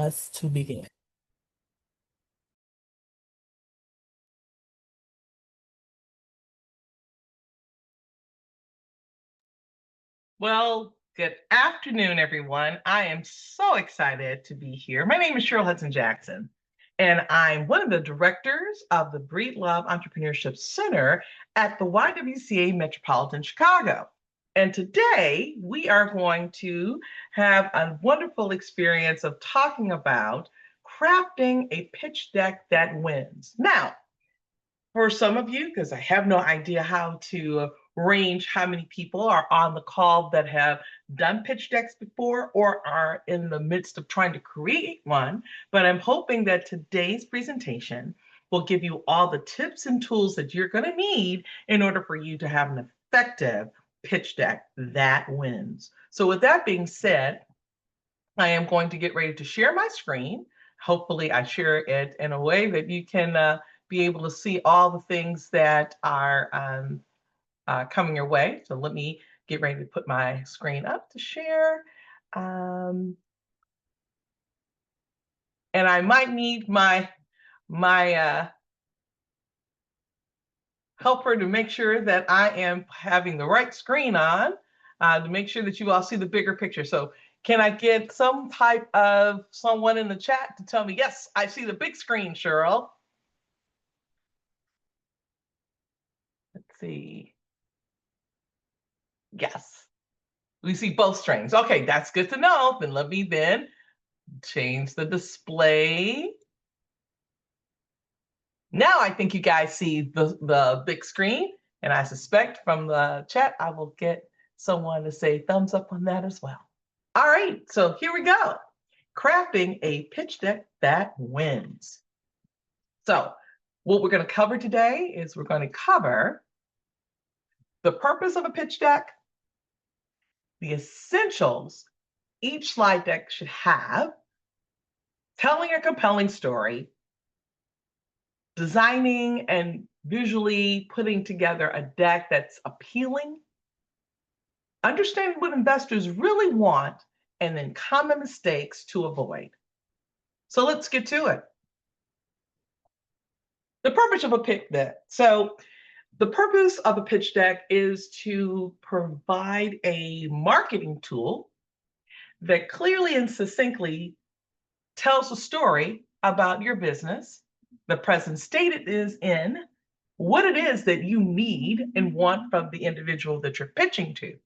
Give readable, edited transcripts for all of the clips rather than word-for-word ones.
us to begin. Well, good afternoon, everyone. I am so excited to be here. My name is Cheryl Hudson-Jackson, and I'm one of the directors of the Breedlove Entrepreneurship Center at the YWCA Metropolitan Chicago. And today we are going to have a wonderful experience of talking about crafting a pitch deck that wins. Now, for some of you, because I have no idea how to range how many people are on the call that have done pitch decks before or are in the midst of trying to create one, but I'm hoping that today's presentation will give you all the tips and tools that you're going to need in order for you to have an effective pitch deck that wins. So with that being said, I am going to get ready to share my screen. Hopefully I share it in a way that you can be able to see all the things that are coming your way. So let me get ready to put my screen up to share. And I might need my helper to make sure that I am having the right screen on to make sure that you all see the bigger picture. So can I get some type of someone in the chat to tell me, yes, I see the big screen, Cheryl? Let's see. Yes, we see both strings. Okay, that's good to know. Then let me then change the display. Now I think you guys see the big screen, and I suspect from the chat I will get someone to say thumbs up on that as well. All right, so here we go. Crafting a pitch deck that wins. So what we're going to cover today is we're going to cover the purpose of a pitch deck, the essentials each slide deck should have, telling a compelling story, designing and visually putting together a deck that's appealing, understanding what investors really want, and then common mistakes to avoid. So let's get to it. The purpose of a pitch deck. So the purpose of a pitch deck is to provide a marketing tool that clearly and succinctly tells a story about your business, the present state it is in, what it is that you need and want from the individual that you're pitching to,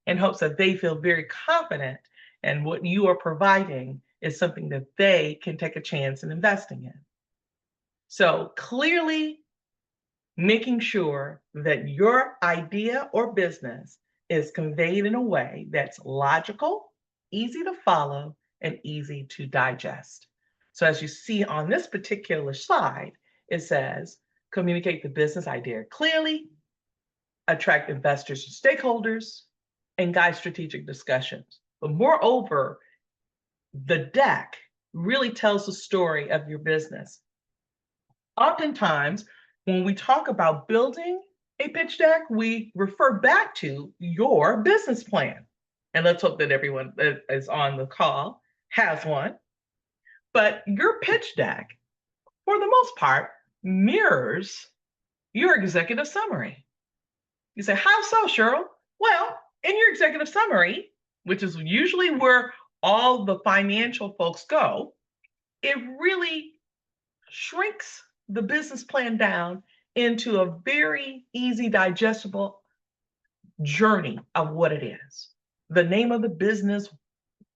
in hopes that they feel very confident and what you are providing is something that they can take a chance in investing in. So clearly making sure that your idea or business is conveyed in a way that's logical, easy to follow, and easy to digest. So as you see on this particular slide, it says, communicate the business idea clearly, attract investors and stakeholders, and guide strategic discussions. But moreover, the deck really tells the story of your business. Oftentimes, when we talk about building a pitch deck, we refer back to your business plan. And let's hope that everyone that is on the call has one. But your pitch deck, for the most part, mirrors your executive summary. You say, how so, Cheryl? Well, in your executive summary, which is usually where all the financial folks go, it really shrinks the business plan down into a very easy, digestible journey of what it is. The name of the business,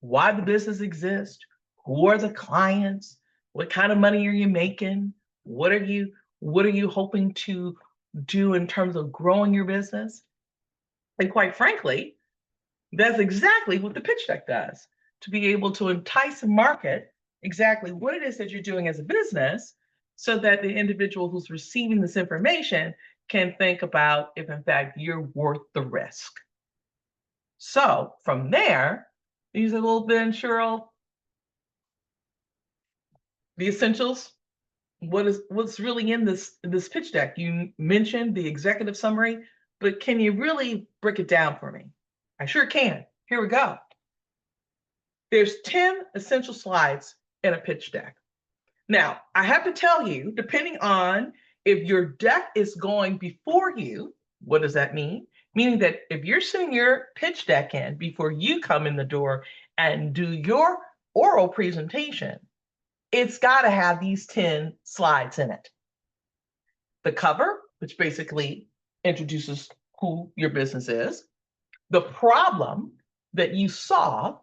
why the business exists, who are the clients, what kind of money are you making, what are you hoping to do in terms of growing your business? And quite frankly, that's exactly what the pitch deck does, to be able to entice and market exactly what it is that you're doing as a business so that the individual who's receiving this information can think about if in fact you're worth the risk. So from there, you say, well, then Cheryl, the essentials, what's really in this pitch deck? You mentioned the executive summary, but can you really break it down for me? I sure can. Here we go. There's 10 essential slides in a pitch deck. Now, I have to tell you, depending on if your deck is going before you, what does that mean? Meaning that if you're sending your pitch deck in before you come in the door and do your oral presentation, it's got to have these 10 slides in it. The cover, which basically introduces who your business is, the problem that you solve,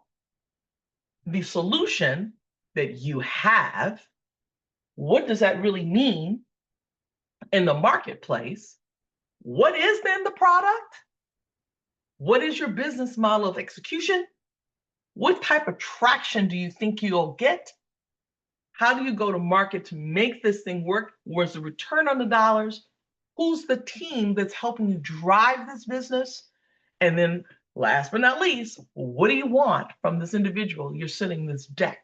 the solution that you have, what does that really mean in the marketplace? What is then the product? What is your business model of execution? What type of traction do you think you'll get? How do you go to market to make this thing work? Where's the return on the dollars? Who's the team that's helping you drive this business? And then last but not least, what do you want from this individual you're sending this deck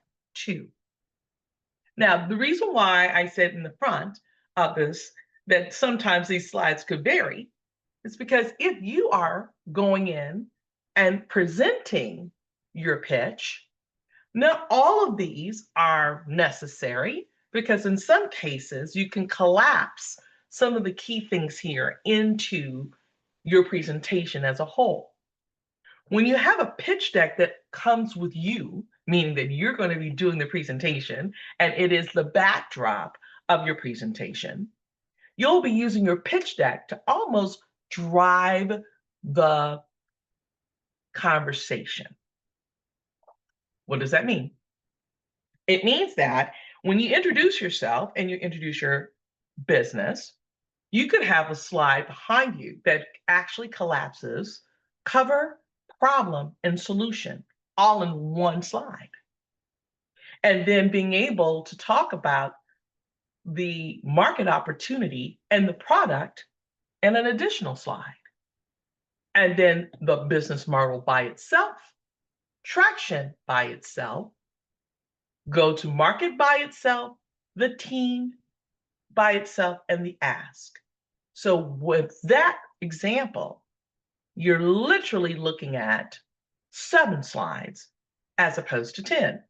to? Now, the reason why I said in the front of this that sometimes these slides could vary is because if you are going in and presenting your pitch, not all of these are necessary, because in some cases you can collapse some of the key things here into your presentation as a whole. When you have a pitch deck that comes with you, meaning that you're going to be doing the presentation and it is the backdrop of your presentation, you'll be using your pitch deck to almost drive the conversation. What does that mean? It means that when you introduce yourself and you introduce your business, you could have a slide behind you that actually collapses cover, problem, and solution all in one slide. And then being able to talk about the market opportunity and the product in an additional slide. And then the business model by itself, traction by itself, go to market by itself, the team by itself, and the ask. So with that example, you're literally looking at 7 slides as opposed to 10.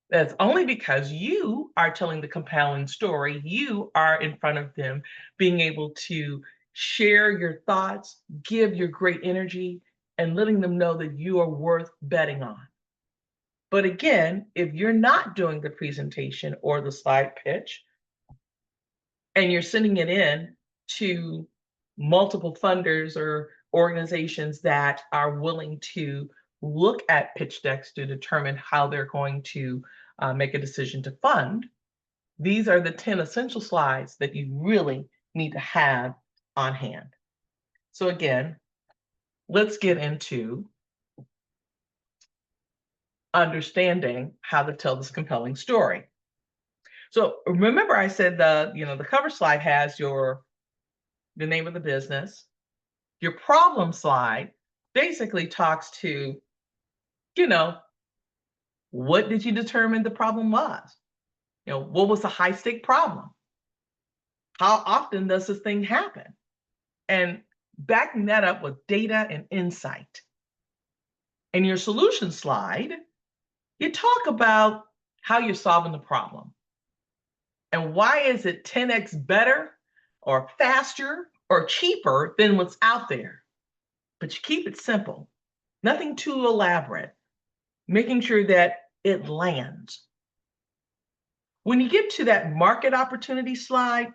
That's only because you are telling the compelling story. You are in front of them, being able to share your thoughts, give your great energy, and letting them know that you are worth betting on. But again, if you're not doing the presentation or the slide pitch, and you're sending it in to multiple funders or organizations that are willing to look at pitch decks to determine how they're going to make a decision to fund, these are the 10 essential slides that you really need to have on hand. So again, let's get into understanding how to tell this compelling story. So remember I said the cover slide has the name of the business. Your problem slide basically talks to, what did you determine the problem was? What was the high stake problem? How often does this thing happen? And backing that up with data and insight. In your solution slide, you talk about how you're solving the problem. And why is it 10x better or faster or cheaper than what's out there? But you keep it simple, nothing too elaborate, making sure that it lands. When you get to that market opportunity slide,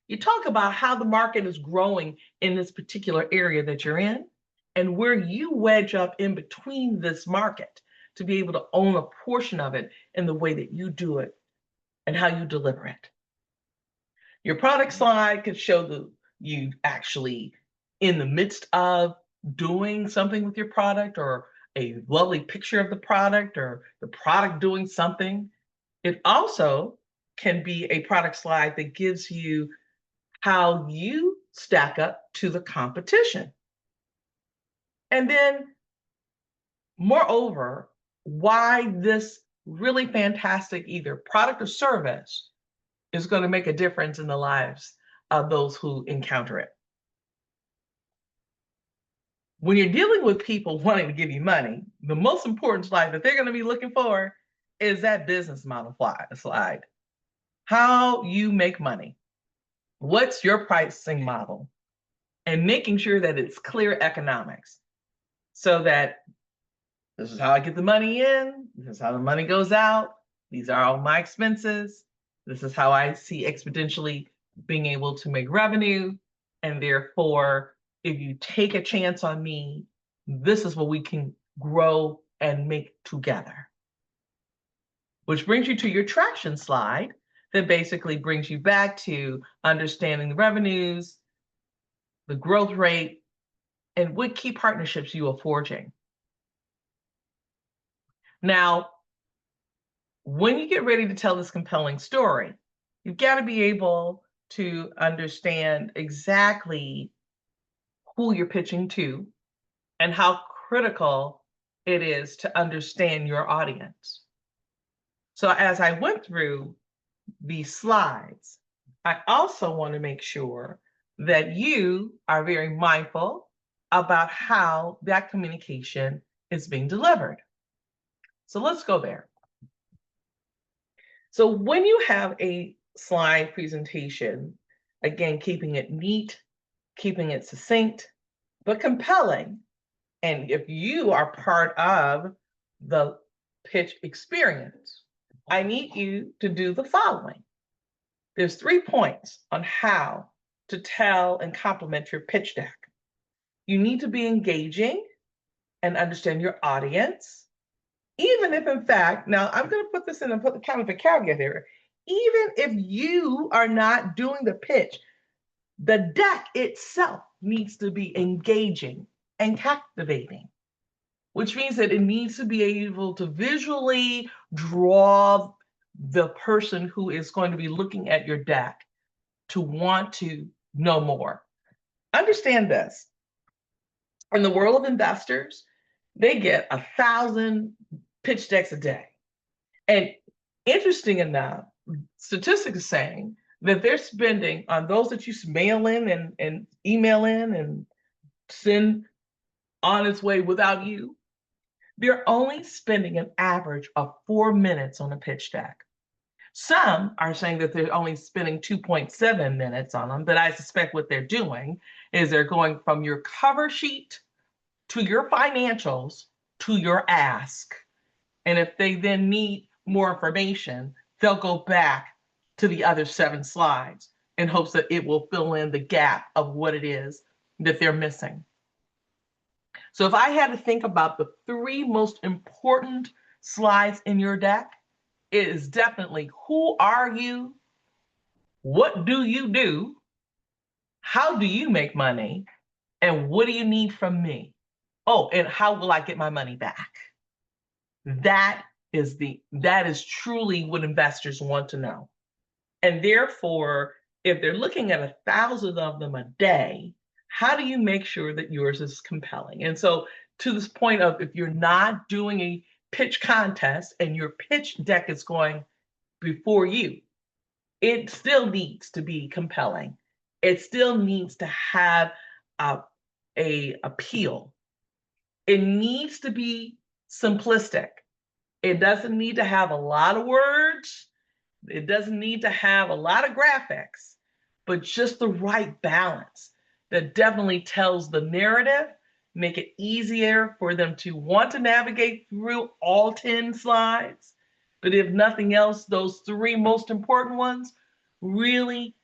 you talk about how the market is growing in this particular area that you're in and where you wedge up in between this market to be able to own a portion of it in the way that you do it and how you deliver it. Your product slide could show you actually in the midst of doing something with your product, or a lovely picture of the product, or the product doing something. It also can be a product slide that gives you how you stack up to the competition. And then, moreover, why this really fantastic either product or service is going to make a difference in the lives of those who encounter it. When you're dealing with people wanting to give you money, the most important slide that they're going to be looking for is that business model slide. How you make money. What's your pricing model? And making sure that it's clear economics so that this is how I get the money in, this is how the money goes out, these are all my expenses, this is how I see exponentially being able to make revenue, and therefore, if you take a chance on me, this is what we can grow and make together. Which brings you to your traction slide that basically brings you back to understanding the revenues, the growth rate, and what key partnerships you are forging. Now, when you get ready to tell this compelling story, you've got to be able to understand exactly who you're pitching to and how critical it is to understand your audience. So as I went through these slides, I also want to make sure that you are very mindful about how that communication is being delivered. So let's go there. So when you have a slide presentation, again, keeping it neat, keeping it succinct, but compelling, and if you are part of the pitch experience, I need you to do the following. There's 3 points on how to tell and complement your pitch deck. You need to be engaging and understand your audience. Even if, in fact, now I'm going to put this in and put kind of a caveat here. Even if you are not doing the pitch, the deck itself needs to be engaging and captivating, which means that it needs to be able to visually draw the person who is going to be looking at your deck to want to know more. Understand this. In the world of investors, they get 1,000 pitch decks a day. And interesting enough, statistics are saying that they're spending on those that you mail in and email in and send on its way without you, they're only spending an average of 4 minutes on a pitch deck. Some are saying that they're only spending 2.7 minutes on them, but I suspect what they're doing is they're going from your cover sheet to your financials to your ask. And if they then need more information, they'll go back to the other 7 slides in hopes that it will fill in the gap of what it is that they're missing. So if I had to think about the 3 most important slides in your deck, it is definitely who are you, what do you do, how do you make money, and what do you need from me? Oh, and how will I get my money back? That is truly what investors want to know. And therefore, if they're looking at 1,000 of them a day, how do you make sure that yours is compelling? And so to this point of if you're not doing a pitch contest and your pitch deck is going before you, it still needs to be compelling. It still needs to have a appeal. It needs to be simplistic. It doesn't need to have a lot of words. It doesn't need to have a lot of graphics, but just the right balance that definitely tells the narrative, make it easier for them to want to navigate through all 10 slides. But if nothing else, those 3 most important ones really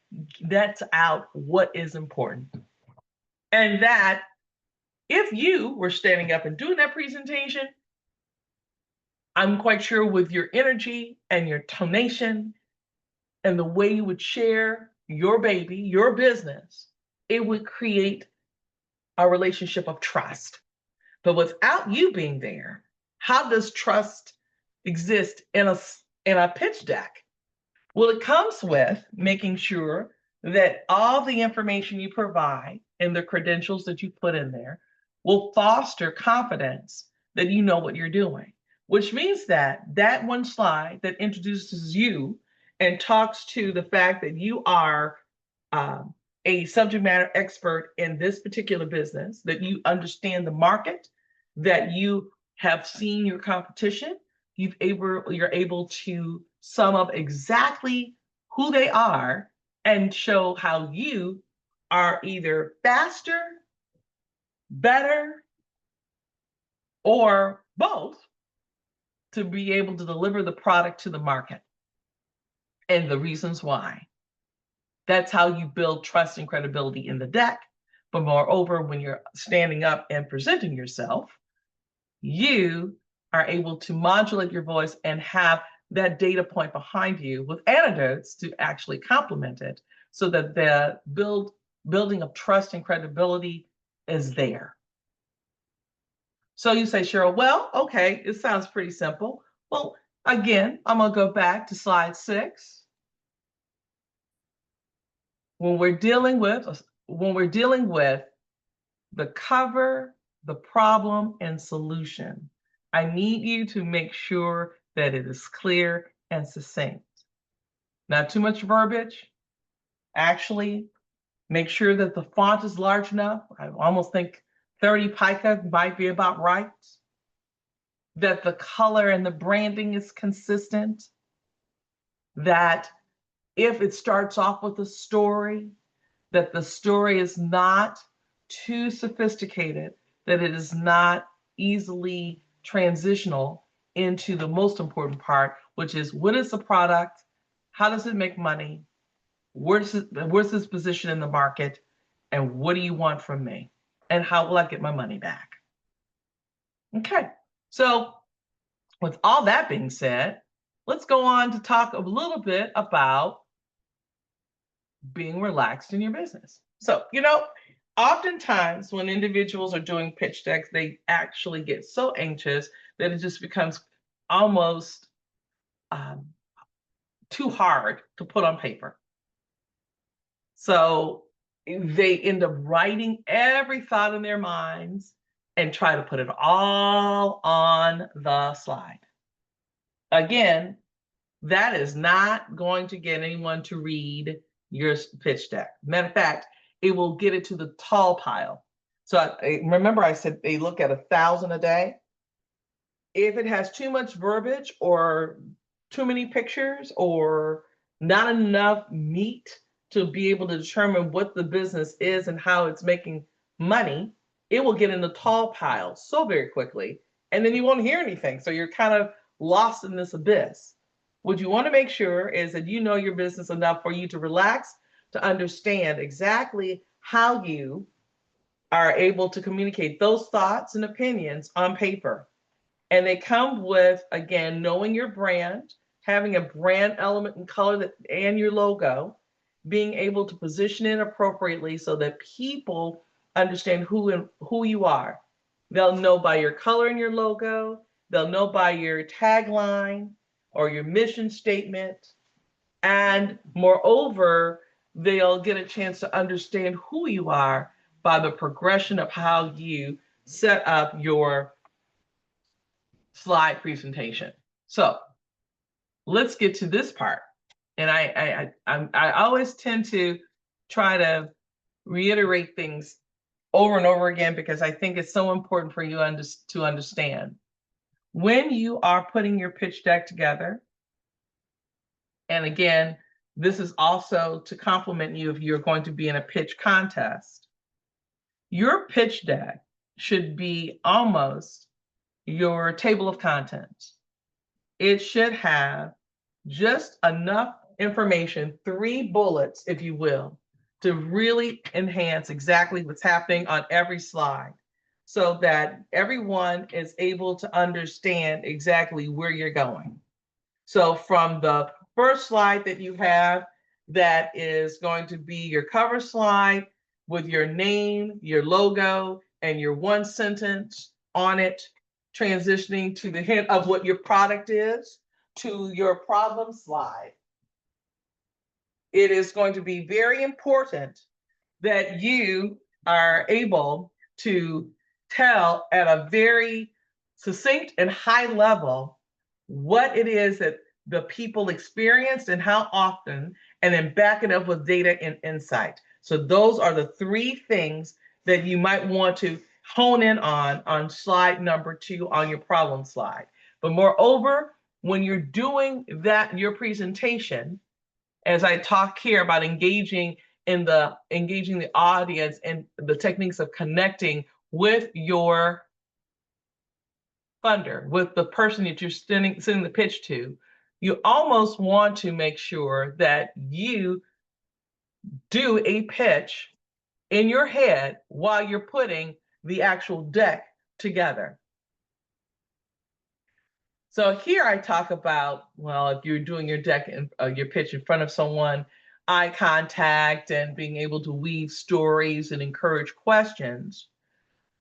nets out what is important. And that if you were standing up and doing that presentation, I'm quite sure with your energy and your tonation and the way you would share your baby, your business, it would create a relationship of trust. But without you being there, how does trust exist in a pitch deck? Well, it comes with making sure that all the information you provide and the credentials that you put in there will foster confidence that you know what you're doing, which means that one slide that introduces you and talks to the fact that you are a subject matter expert in this particular business, that you understand the market, that you have seen your competition, you're able to sum up exactly who they are and show how you are either faster, better, or both to be able to deliver the product to the market and the reasons why. That's how you build trust and credibility in the deck. But moreover, when you're standing up and presenting yourself, you are able to modulate your voice and have that data point behind you with anecdotes to actually complement it so that the building of trust and credibility is there. So you say, Cheryl, well, okay, it sounds pretty simple. Well, again, I'm going to go back to slide 6. When we're dealing with the cover, the problem, and solution, I need you to make sure that it is clear and succinct. Not too much verbiage. Actually, make sure that the font is large enough. I almost think 30 pica might be about right. That the color and the branding is consistent. That if it starts off with a story, that the story is not too sophisticated, that it is not easily transitional into the most important part, which is what is the product? How does it make money? Where's this position in the market? And what do you want from me? And how will I get my money back? Okay, so with all that being said, let's go on to talk a little bit about being relaxed in your business. So, oftentimes when individuals are doing pitch decks, they actually get so anxious that it just becomes almost too hard to put on paper. So they end up writing every thought in their minds and try to put it all on the slide. Again, that is not going to get anyone to read your pitch deck. Matter of fact, it will get it to the tall pile. So remember I said they look at 1,000 a day. If it has too much verbiage or too many pictures or not enough meat to be able to determine what the business is and how it's making money, it will get in the tall pile so very quickly, and then you won't hear anything. So you're kind of lost in this abyss. What you want to make sure is that you know your business enough for you to relax, to understand exactly how you are able to communicate those thoughts and opinions on paper. And they come with, again, knowing your brand, having a brand element and color and your logo, being able to position it appropriately so that people understand who you are. They'll know by your color and your logo. They'll know by your tagline or your mission statement. And moreover, they'll get a chance to understand who you are by the progression of how you set up your slide presentation. So let's get to this part. And I always tend to try to reiterate things over and over again because I think it's so important for you to understand. When you are putting your pitch deck together, and again, this is also to complement you if you're going to be in a pitch contest, your pitch deck should be almost your table of contents. It should have just enough information, 3 bullets, if you will, to really enhance exactly what's happening on every slide so that everyone is able to understand exactly where you're going. So from the first slide that you have, that is going to be your cover slide with your name, your logo, and your 1 sentence on it, transitioning to the hint of what your product is, to your problem slide. It is going to be very important that you are able to tell at a very succinct and high level what it is that the people experienced and how often, and then back it up with data and insight. So those are the 3 things that you might want to hone in on slide number 2 on your problem slide. But moreover, when you're doing that, your presentation, as I talk here about engaging the audience and the techniques of connecting with your funder, with the person that you're sending the pitch to, you almost want to make sure that you do a pitch in your head while you're putting the actual deck together. So here I talk about, well, if you're doing your deck and your pitch in front of someone, eye contact and being able to weave stories and encourage questions.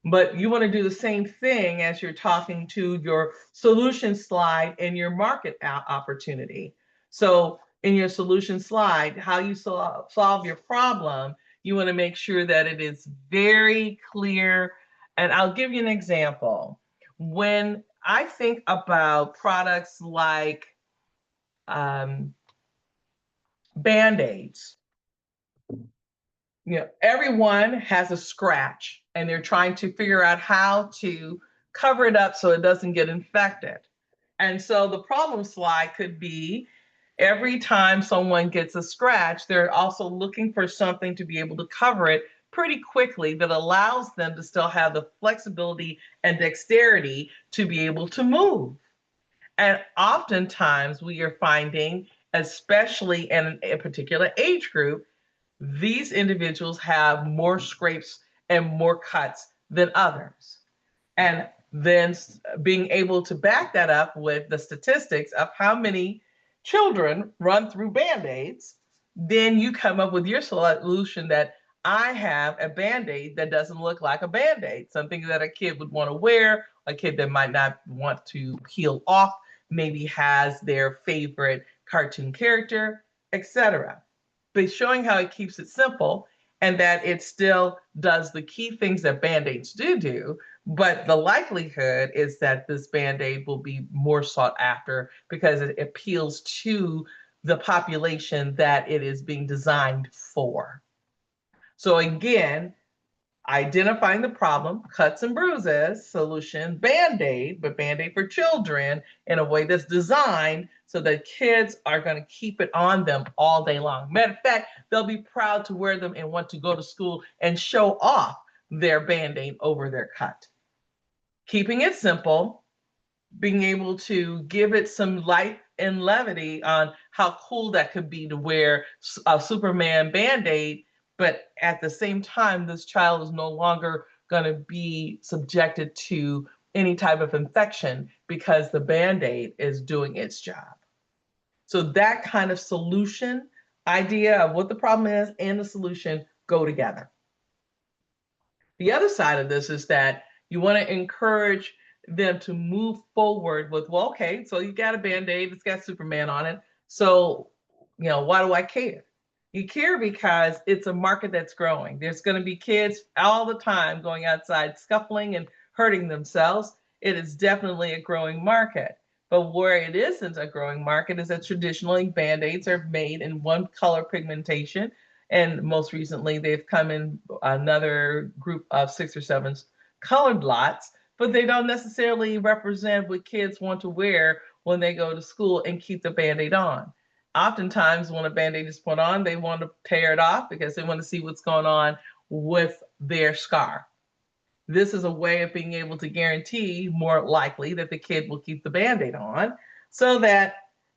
But you want to do the same thing as you're talking to your solution slide and your market opportunity. So in your solution slide, how you solve your problem, you want to make sure that it is very clear. And I'll give you an example. When I think about products like Band-Aids, everyone has a scratch and they're trying to figure out how to cover it up so it doesn't get infected. And so the problem slide could be every time someone gets a scratch, they're also looking for something to be able to cover it pretty quickly that allows them to still have the flexibility and dexterity to be able to move. And oftentimes we are finding, especially in a particular age group, these individuals have more scrapes and more cuts than others. And then being able to back that up with the statistics of how many children run through Band-Aids, then you come up with your solution that I have a Band-Aid that doesn't look like a Band-Aid, something that a kid would want to wear, a kid that might not want to peel off, maybe has their favorite cartoon character, etc. But showing how it keeps it simple and that it still does the key things that Band-Aids do, but the likelihood is that this Band-Aid will be more sought after because it appeals to the population that it is being designed for. So again, identifying the problem, cuts and bruises, solution, Band-Aid, but Band-Aid for children in a way that's designed so that kids are going to keep it on them all day long. Matter of fact, they'll be proud to wear them and want to go to school and show off their Band-Aid over their cut. Keeping it simple, being able to give it some light and levity on how cool that could be to wear a Superman Band-Aid, but at the same time, this child is no longer going to be subjected to any type of infection because the Band-Aid is doing its job. So that kind of solution idea of what the problem is and the solution go together. The other side of this is that you want to encourage them to move forward with, well, okay, so you got a Band-Aid, it's got Superman on it. So, why do I care? You care because it's a market that's growing. There's going to be kids all the time going outside scuffling and hurting themselves. It is definitely a growing market. But where it isn't a growing market is that traditionally Band-Aids are made in one color pigmentation. And most recently, they've come in another group of 6 or 7 colored lots, but they don't necessarily represent what kids want to wear when they go to school and keep the Band-Aid on. Oftentimes, when a Band-Aid is put on, they want to tear it off because they want to see what's going on with their scar. This is a way of being able to guarantee more likely that the kid will keep the Band-Aid on so that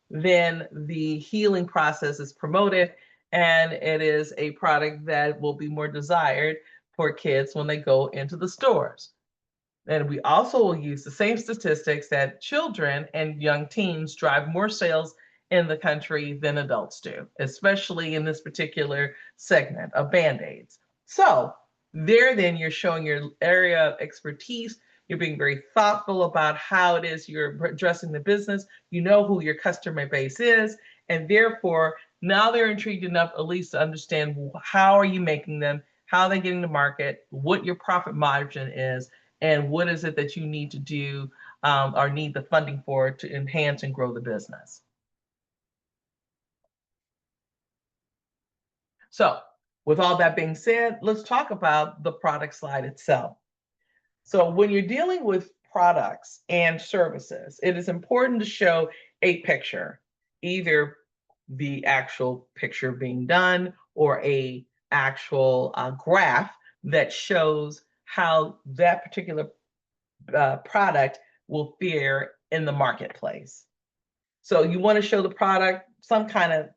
then the healing process is promoted and it is a product that will be more desired for kids when they go into the stores. And we also will use the same statistics that children and young teens drive more sales in the country than adults do, especially in this particular segment of Band-Aids. So there, then you're showing your area of expertise. You're being very thoughtful about how it is you're addressing the business. You know who your customer base is, and therefore now they're intrigued enough at least to understand how are you making them, how are they getting to market, what your profit margin is, and what is it that you need to do or need the funding for to enhance and grow the business. So with all that being said, let's talk about the product slide itself. So when you're dealing with products and services, it is important to show a picture, either the actual picture being done or a actual graph that shows how that particular product will fare in the marketplace. So you want to show the product, some kind of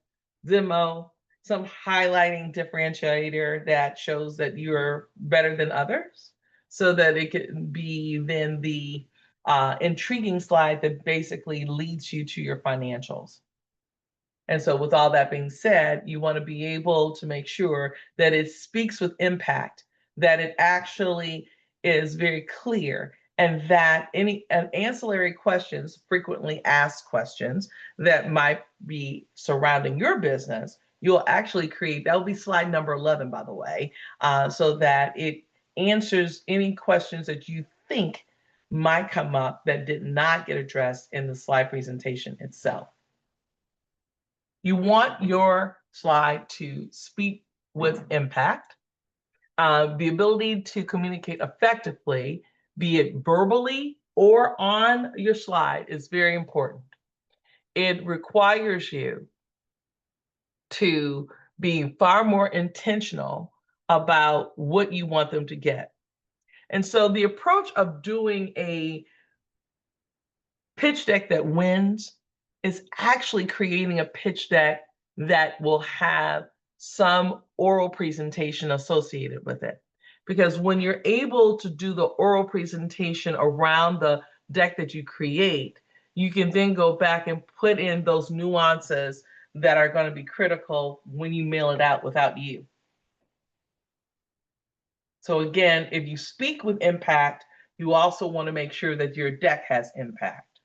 demo, some highlighting differentiator that shows that you're better than others, so that it can be then the intriguing slide that basically leads you to your financials. And so with all that being said, you want to be able to make sure that it speaks with impact, that it actually is very clear, and that any ancillary questions, frequently asked questions that might be surrounding your business, you'll actually create, that'll be slide number 11, by the way, so that it answers any questions that you think might come up that did not get addressed in the slide presentation itself. You want your slide to speak with impact, the ability to communicate effectively, be it verbally or on your slide, is very important. It requires you to be far more intentional about what you want them to get. And so the approach of doing a pitch deck that wins is actually creating a pitch deck that will have some oral presentation associated with it. Because when you're able to do the oral presentation around the deck that you create, you can then go back and put in those nuances that are going to be critical when you mail it out without you. So again, if you speak with impact, you also want to make sure that your deck has impact.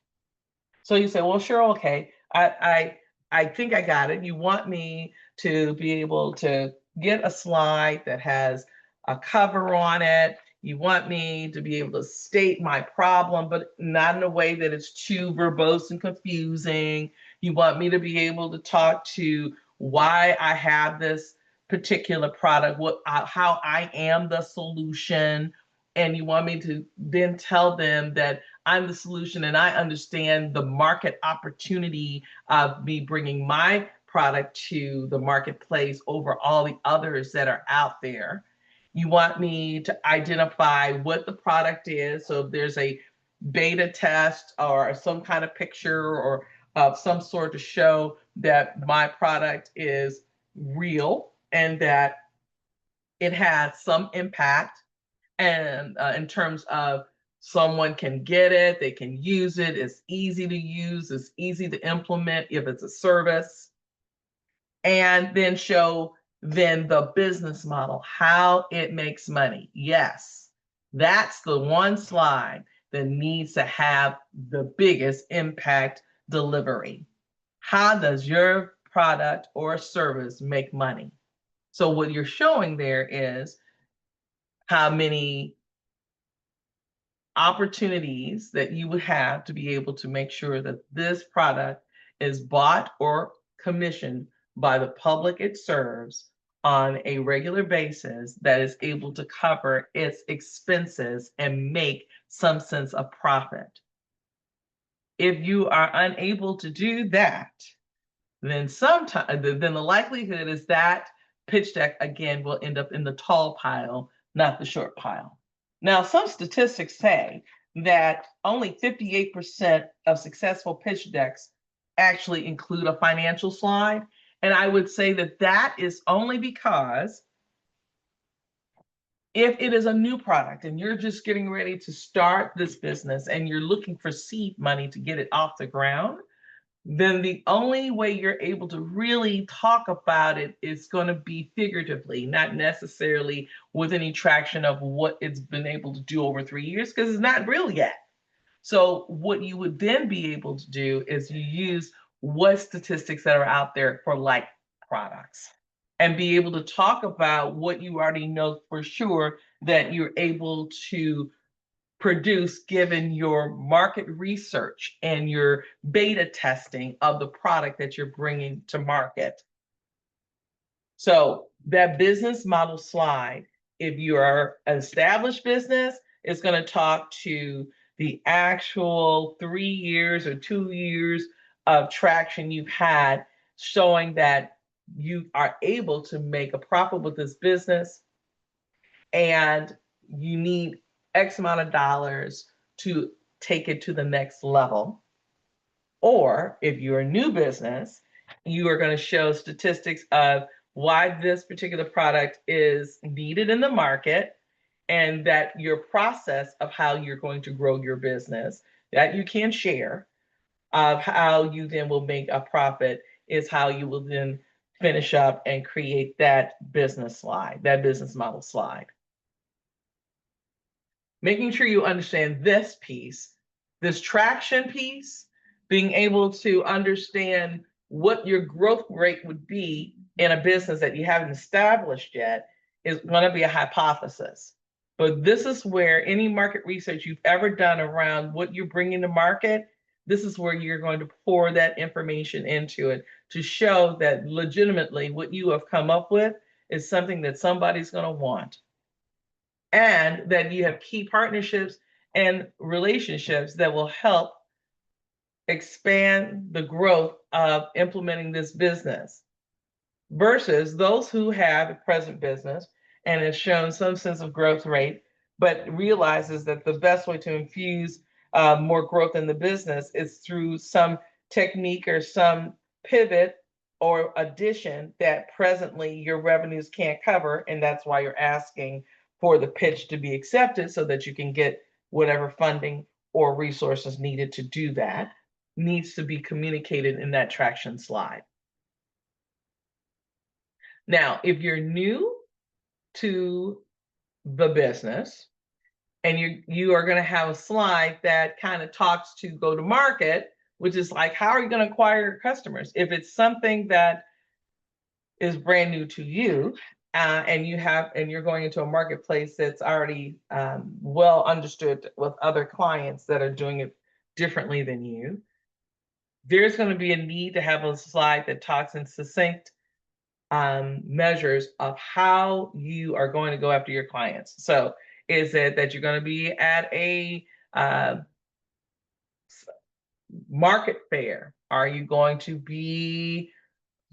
So you say, well, Cheryl, okay, I think I got it. You want me to be able to get a slide that has a cover on it. You want me to be able to state my problem, but not in a way that it's too verbose and confusing. You want me to be able to talk to why I have this particular product, how I am the solution. And you want me to then tell them that I'm the solution and I understand the market opportunity of me bringing my product to the marketplace over all the others that are out there. You want me to identify what the product is. So if there's a beta test or some kind of picture or of some sort to show that my product is real and that it has some impact, and in terms of someone can get it, they can use it, it's easy to use, it's easy to implement if it's a service, and then show then the business model, how it makes money. Yes, that's the one slide that needs to have the biggest impact delivery. How does your product or service make money? So what you're showing there is how many opportunities that you would have to be able to make sure that this product is bought or commissioned by the public it serves on a regular basis, that is able to cover its expenses and make some sense of profit. If you are unable to do that, then the likelihood is that pitch deck again will end up in the tall pile, not the short pile. Now, some statistics say that only 58% of successful pitch decks actually include a financial slide. And I would say that that is only because if it is a new product and you're just getting ready to start this business and you're looking for seed money to get it off the ground, then the only way you're able to really talk about it is going to be figuratively, not necessarily with any traction of what it's been able to do over 3 years, because it's not real yet. So what you would then be able to do is you use what statistics that are out there for like products and be able to talk about what you already know for sure that you're able to produce given your market research and your beta testing of the product that you're bringing to market. So that business model slide, if you are an established business, it's going to talk to the actual 3 years or 2 years of traction you've had, showing that you are able to make a profit with this business and you need X amount of dollars to take it to the next level. Or if you're a new business, you are going to show statistics of why this particular product is needed in the market, and that your process of how you're going to grow your business that you can share, of how you then will make a profit, is how you will then finish up and create that business slide, that business model slide. Making sure you understand this piece, this traction piece, being able to understand what your growth rate would be in a business that you haven't established yet, is going to be a hypothesis. But this is where any market research you've ever done around what you're bringing to market, this is where you're going to pour that information into it to show that legitimately what you have come up with is something that somebody's going to want. And that you have key partnerships and relationships that will help expand the growth of implementing this business, versus those who have a present business and has shown some sense of growth rate, but realizes that the best way to infuse more growth in the business is through some technique or some pivot or addition that presently your revenues can't cover. And that's why you're asking for the pitch to be accepted, so that you can get whatever funding or resources needed to do that, needs to be communicated in that traction slide. Now, if you're new to the business and you are going to have a slide that kind of talks to go to market, which is like, how are you going to acquire customers? If it's something that is brand new to you, and you're going into a marketplace that's already well understood with other clients that are doing it differently than you, there's going to be a need to have a slide that talks in succinct measures of how you are going to go after your clients. So is it that you're going to be at a market fair? Are you going to be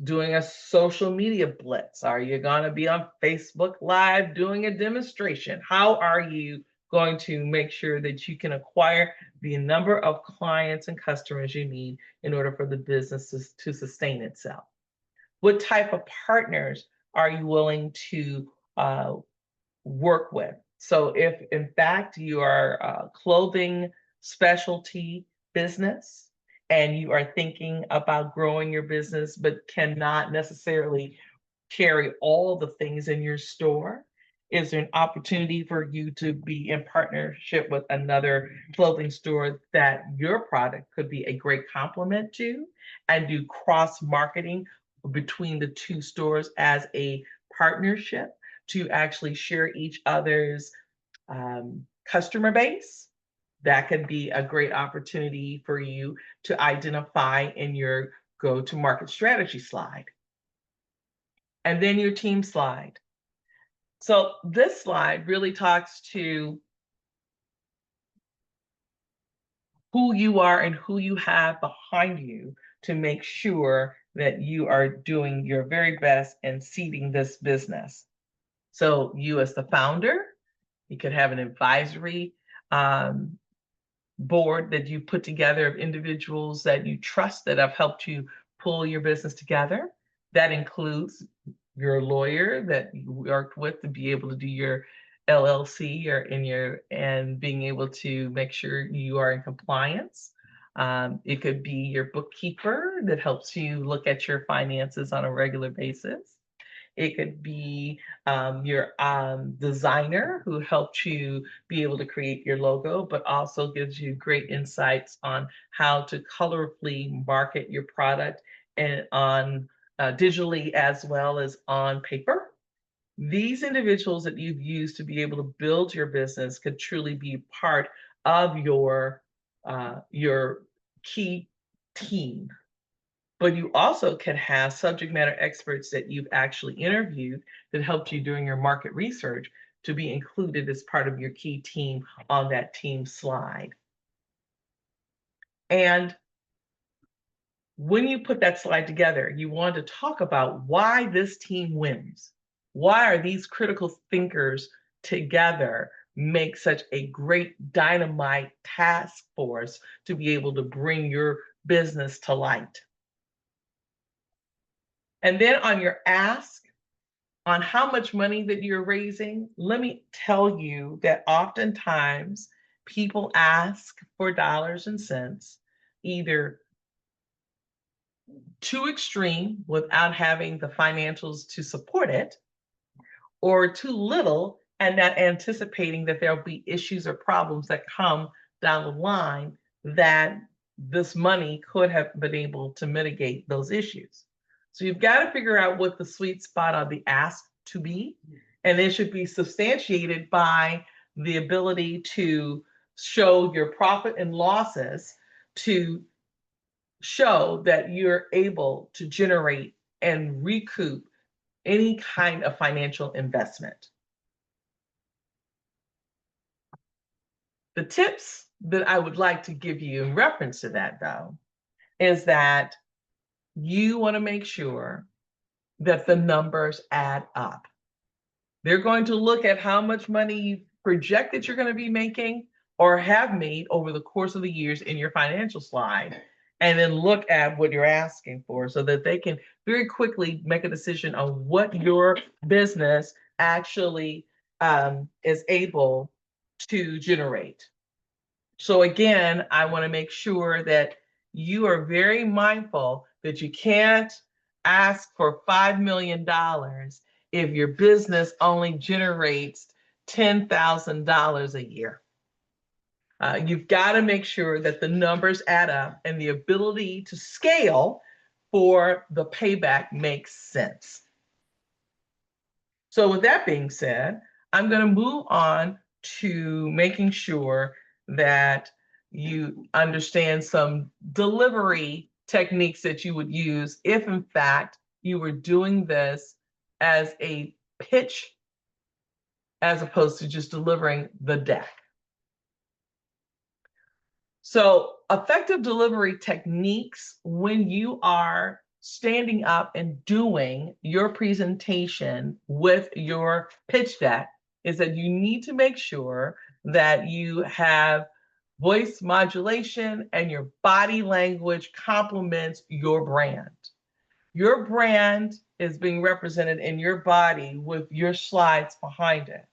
doing a social media blitz? Are you going to be on Facebook Live doing a demonstration? How are you going to make sure that you can acquire the number of clients and customers you need in order for the business to sustain itself? What type of partners are you willing to work with? So if in fact you are a clothing specialty business and you are thinking about growing your business but cannot necessarily carry all the things in your store, is there an opportunity for you to be in partnership with another clothing store that your product could be a great complement to, and do cross marketing between the two stores as a partnership to actually share each other's customer base? That could be a great opportunity for you to identify in your go-to-market strategy slide. And then your team slide. So this slide really talks to who you are and who you have behind you to make sure that you are doing your very best in seeding this business. So you as the founder, you could have an advisory board that you put together of individuals that you trust that have helped you pull your business together. That includes your lawyer that you worked with to be able to do your LLC and being able to make sure you are in compliance. It could be your bookkeeper that helps you look at your finances on a regular basis. It could be your designer who helped you be able to create your logo, but also gives you great insights on how to colorfully market your product and on digitally as well as on paper. These individuals that you've used to be able to build your business could truly be part of your key team. But you also can have subject matter experts that you've actually interviewed that helped you during your market research to be included as part of your key team on that team slide. And when you put that slide together, you want to talk about why this team wins. Why are these critical thinkers together make such a great dynamite task force to be able to bring your business to light? And then on your ask on how much money that you're raising, let me tell you that oftentimes people ask for dollars and cents, either too extreme without having the financials to support it, or too little and not anticipating that there'll be issues or problems that come down the line that this money could have been able to mitigate those issues. So you've got to figure out what the sweet spot of the ask to be, and it should be substantiated by the ability to show your profit and losses to show that you're able to generate and recoup any kind of financial investment. The tips that I would like to give you in reference to that, though, is that you want to make sure that the numbers add up. They're going to look at how much money you project that you're going to be making or have made over the course of the years in your financial slide, and then look at what you're asking for so that they can very quickly make a decision on what your business actually is able to generate. So again, I want to make sure that you are very mindful that you can't ask for $5 million if your business only generates $10,000 a year. You've got to make sure that the numbers add up and the ability to scale for the payback makes sense. So with that being said, I'm going to move on to making sure that you understand some delivery techniques that you would use if in fact you were doing this as a pitch as opposed to just delivering the deck. So effective delivery techniques when you are standing up and doing your presentation with your pitch deck is that you need to make sure that you have voice modulation and your body language complements your brand. Your brand is being represented in your body with your slides behind it.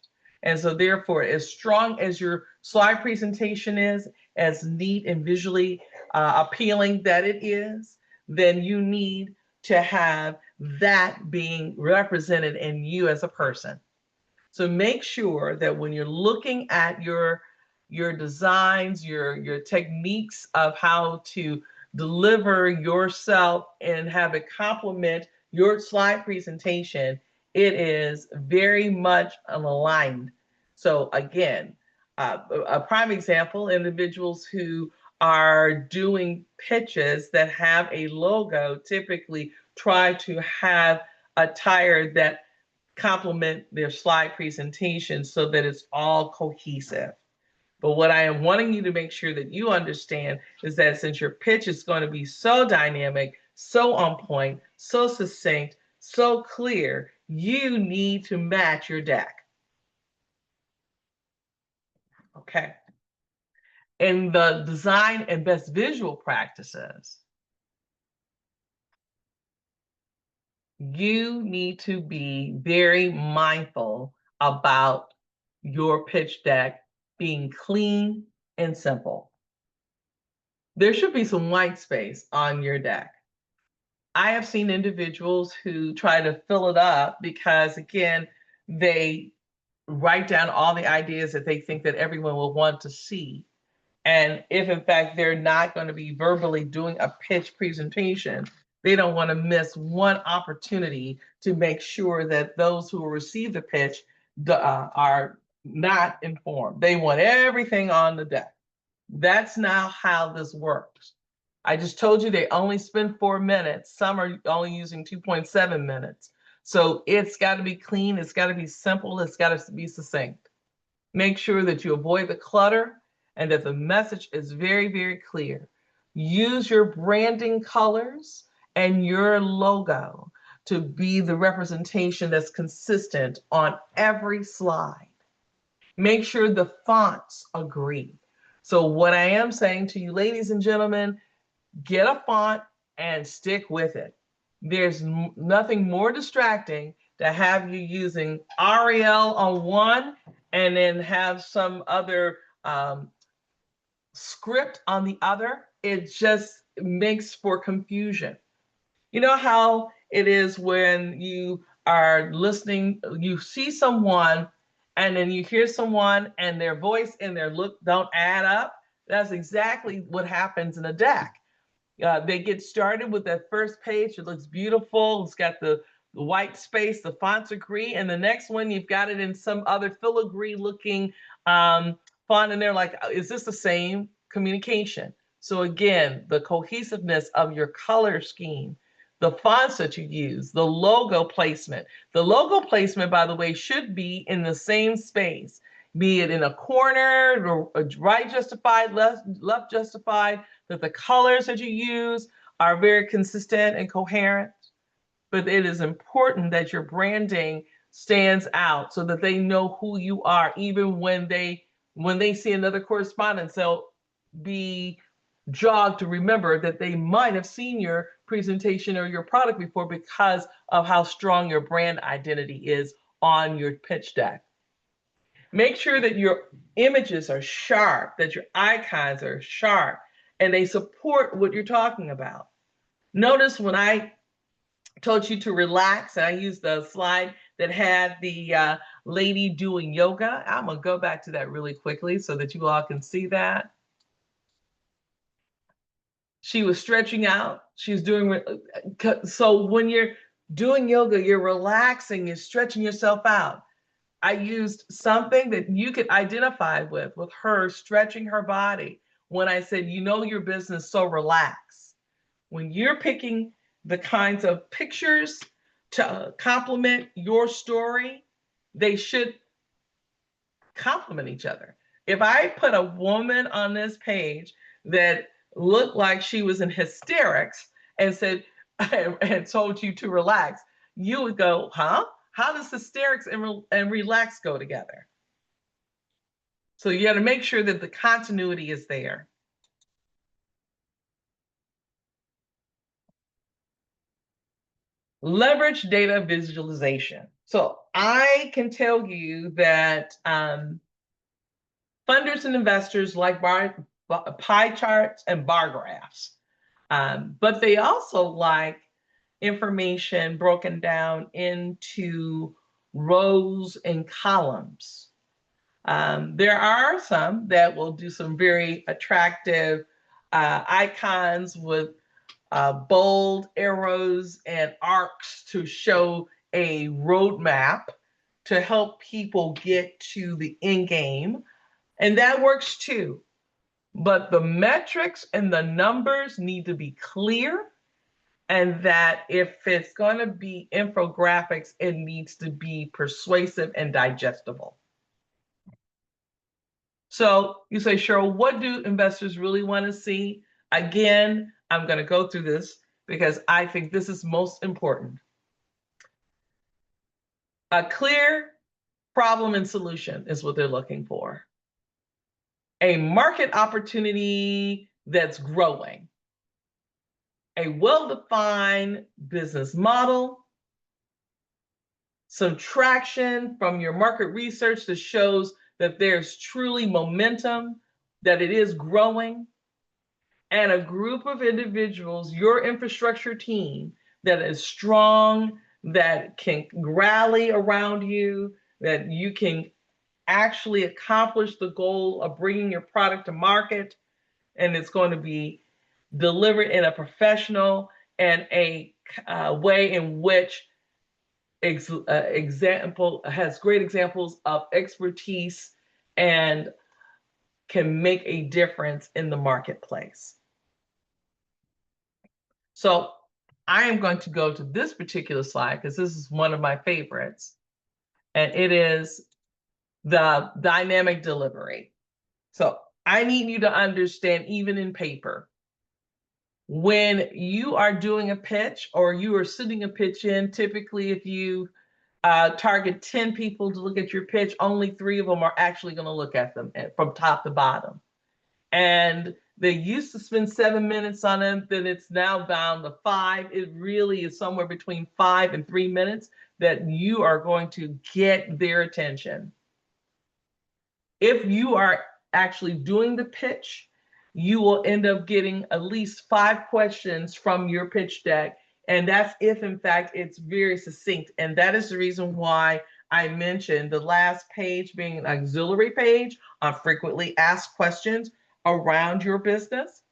And so therefore, as strong as your slide presentation is, as neat and visually appealing that it is, then you need to have that being represented in you as a person. So make sure that when you're looking at your designs, your techniques of how to deliver yourself and have it complement your slide presentation, it is very much aligned. So again, a prime example, individuals who are doing pitches that have a logo typically try to have attire that complement their slide presentation so that it's all cohesive. But what I am wanting you to make sure that you understand is that since your pitch is going to be so dynamic, so on point, so succinct, so clear, you need to match your deck. Okay. In the design and best visual practices, you need to be very mindful about your pitch deck being clean and simple. There should be some white space on your deck. I have seen individuals who try to fill it up because, again, they write down all the ideas that they think that everyone will want to see. And if, in fact, they're not going to be verbally doing a pitch presentation, they don't want to miss one opportunity to make sure that those who will receive the pitch are not informed. They want everything on the deck. That's not how this works. I just told you they only spend 4 minutes. Some are only using 2.7 minutes. So it's got to be clean. It's got to be simple. It's got to be succinct. Make sure that you avoid the clutter and that the message is very, very clear. Use your branding colors and your logo to be the representation that's consistent on every slide. Make sure the fonts agree. So what I am saying to you, ladies and gentlemen, get a font and stick with it. There's nothing more distracting to have you using Arial on one and then have some other script on the other. It just makes for confusion. You know how it is when you are listening, you see someone and then you hear someone and their voice and their look don't add up? That's exactly what happens in a deck. They get started with that first page. It looks beautiful. It's got the white space, the fonts agree. And the next one, you've got it in some other filigree looking font. And they're like, is this the same communication? So again, the cohesiveness of your color scheme, the fonts that you use, the logo placement. The logo placement, by the way, should be in the same space, be it in a corner, or right justified, left justified, that the colors that you use are very consistent and coherent. But it is important that your branding stands out so that they know who you are, even when they see another correspondence, they'll be jogged to remember that they might have seen your presentation or your product before because of how strong your brand identity is on your pitch deck. Make sure that your images are sharp, that your icons are sharp, and they support what you're talking about. Notice when I told you to relax, and I used the slide that had the lady doing yoga. I'm gonna go back to that really quickly so that you all can see that. She was stretching out. She was doing, so when you're doing yoga, you're relaxing, you're stretching yourself out. I used something that you could identify with her stretching her body when I said, you know your business, so relax. When you're picking the kinds of pictures to complement your story, they should complement each other. If I put a woman on this page that looked like she was in hysterics and said, and told you to relax, you would go, huh? How does hysterics and relax go together? So you got to make sure that the continuity is there. Leverage data visualization. So I can tell you that funders and investors like pie charts and bar graphs, but they also like information broken down into rows and columns. There are some that will do some very attractive icons with bold arrows and arcs to show a roadmap to help people get to the end game. And that works too. But the metrics and the numbers need to be clear, and that if it's going to be infographics, it needs to be persuasive and digestible. So you say, Cheryl, what do investors really want to see? Again, I'm going to go through this because I think this is most important. A clear problem and solution is what they're looking for. A market opportunity that's growing. A well-defined business model. Some traction from your market research that shows that there's truly momentum, that it is growing. And a group of individuals, your infrastructure team, that is strong, that can rally around you, that you can actually accomplish the goal of bringing your product to market, and it's going to be delivered in a professional and a way in which example has great examples of expertise and can make a difference in the marketplace. So I am going to go to this particular slide because this is one of my favorites, and it is the dynamic delivery. So I need you to understand, even in paper, When you are doing a pitch or you are sending a pitch in, typically if you target 10 people to look at your pitch, only 3 of them are actually going to look at them from top to bottom. And they used to spend 7 minutes on it, then it's now down to 5. It really is somewhere between 5 and 3 minutes that you are going to get their attention. If you are actually doing the pitch, you will end up getting at least 5 questions from your pitch deck. And that's if, in fact, it's very succinct. And that is the reason why I mentioned the last page being an auxiliary page on frequently asked questions around your business.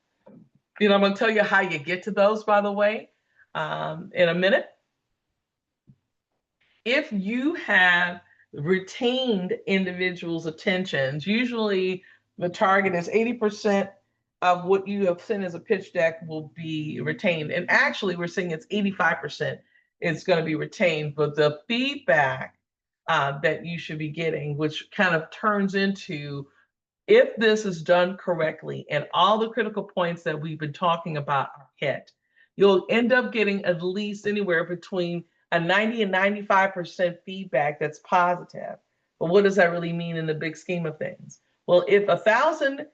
I'm going to tell you how you get to those, by the way, in a minute. If you have retained individuals' attentions, usually the target is 80% of what you have sent as a pitch deck will be retained. And actually, we're seeing it's 85% is going to be retained, but the feedback that you should be getting, which kind of turns into if this is done correctly and all the critical points that we've been talking about are hit, you'll end up getting at least anywhere between a 90 and 95% feedback that's positive. But what does that really mean in the big scheme of things? Well, if 1,000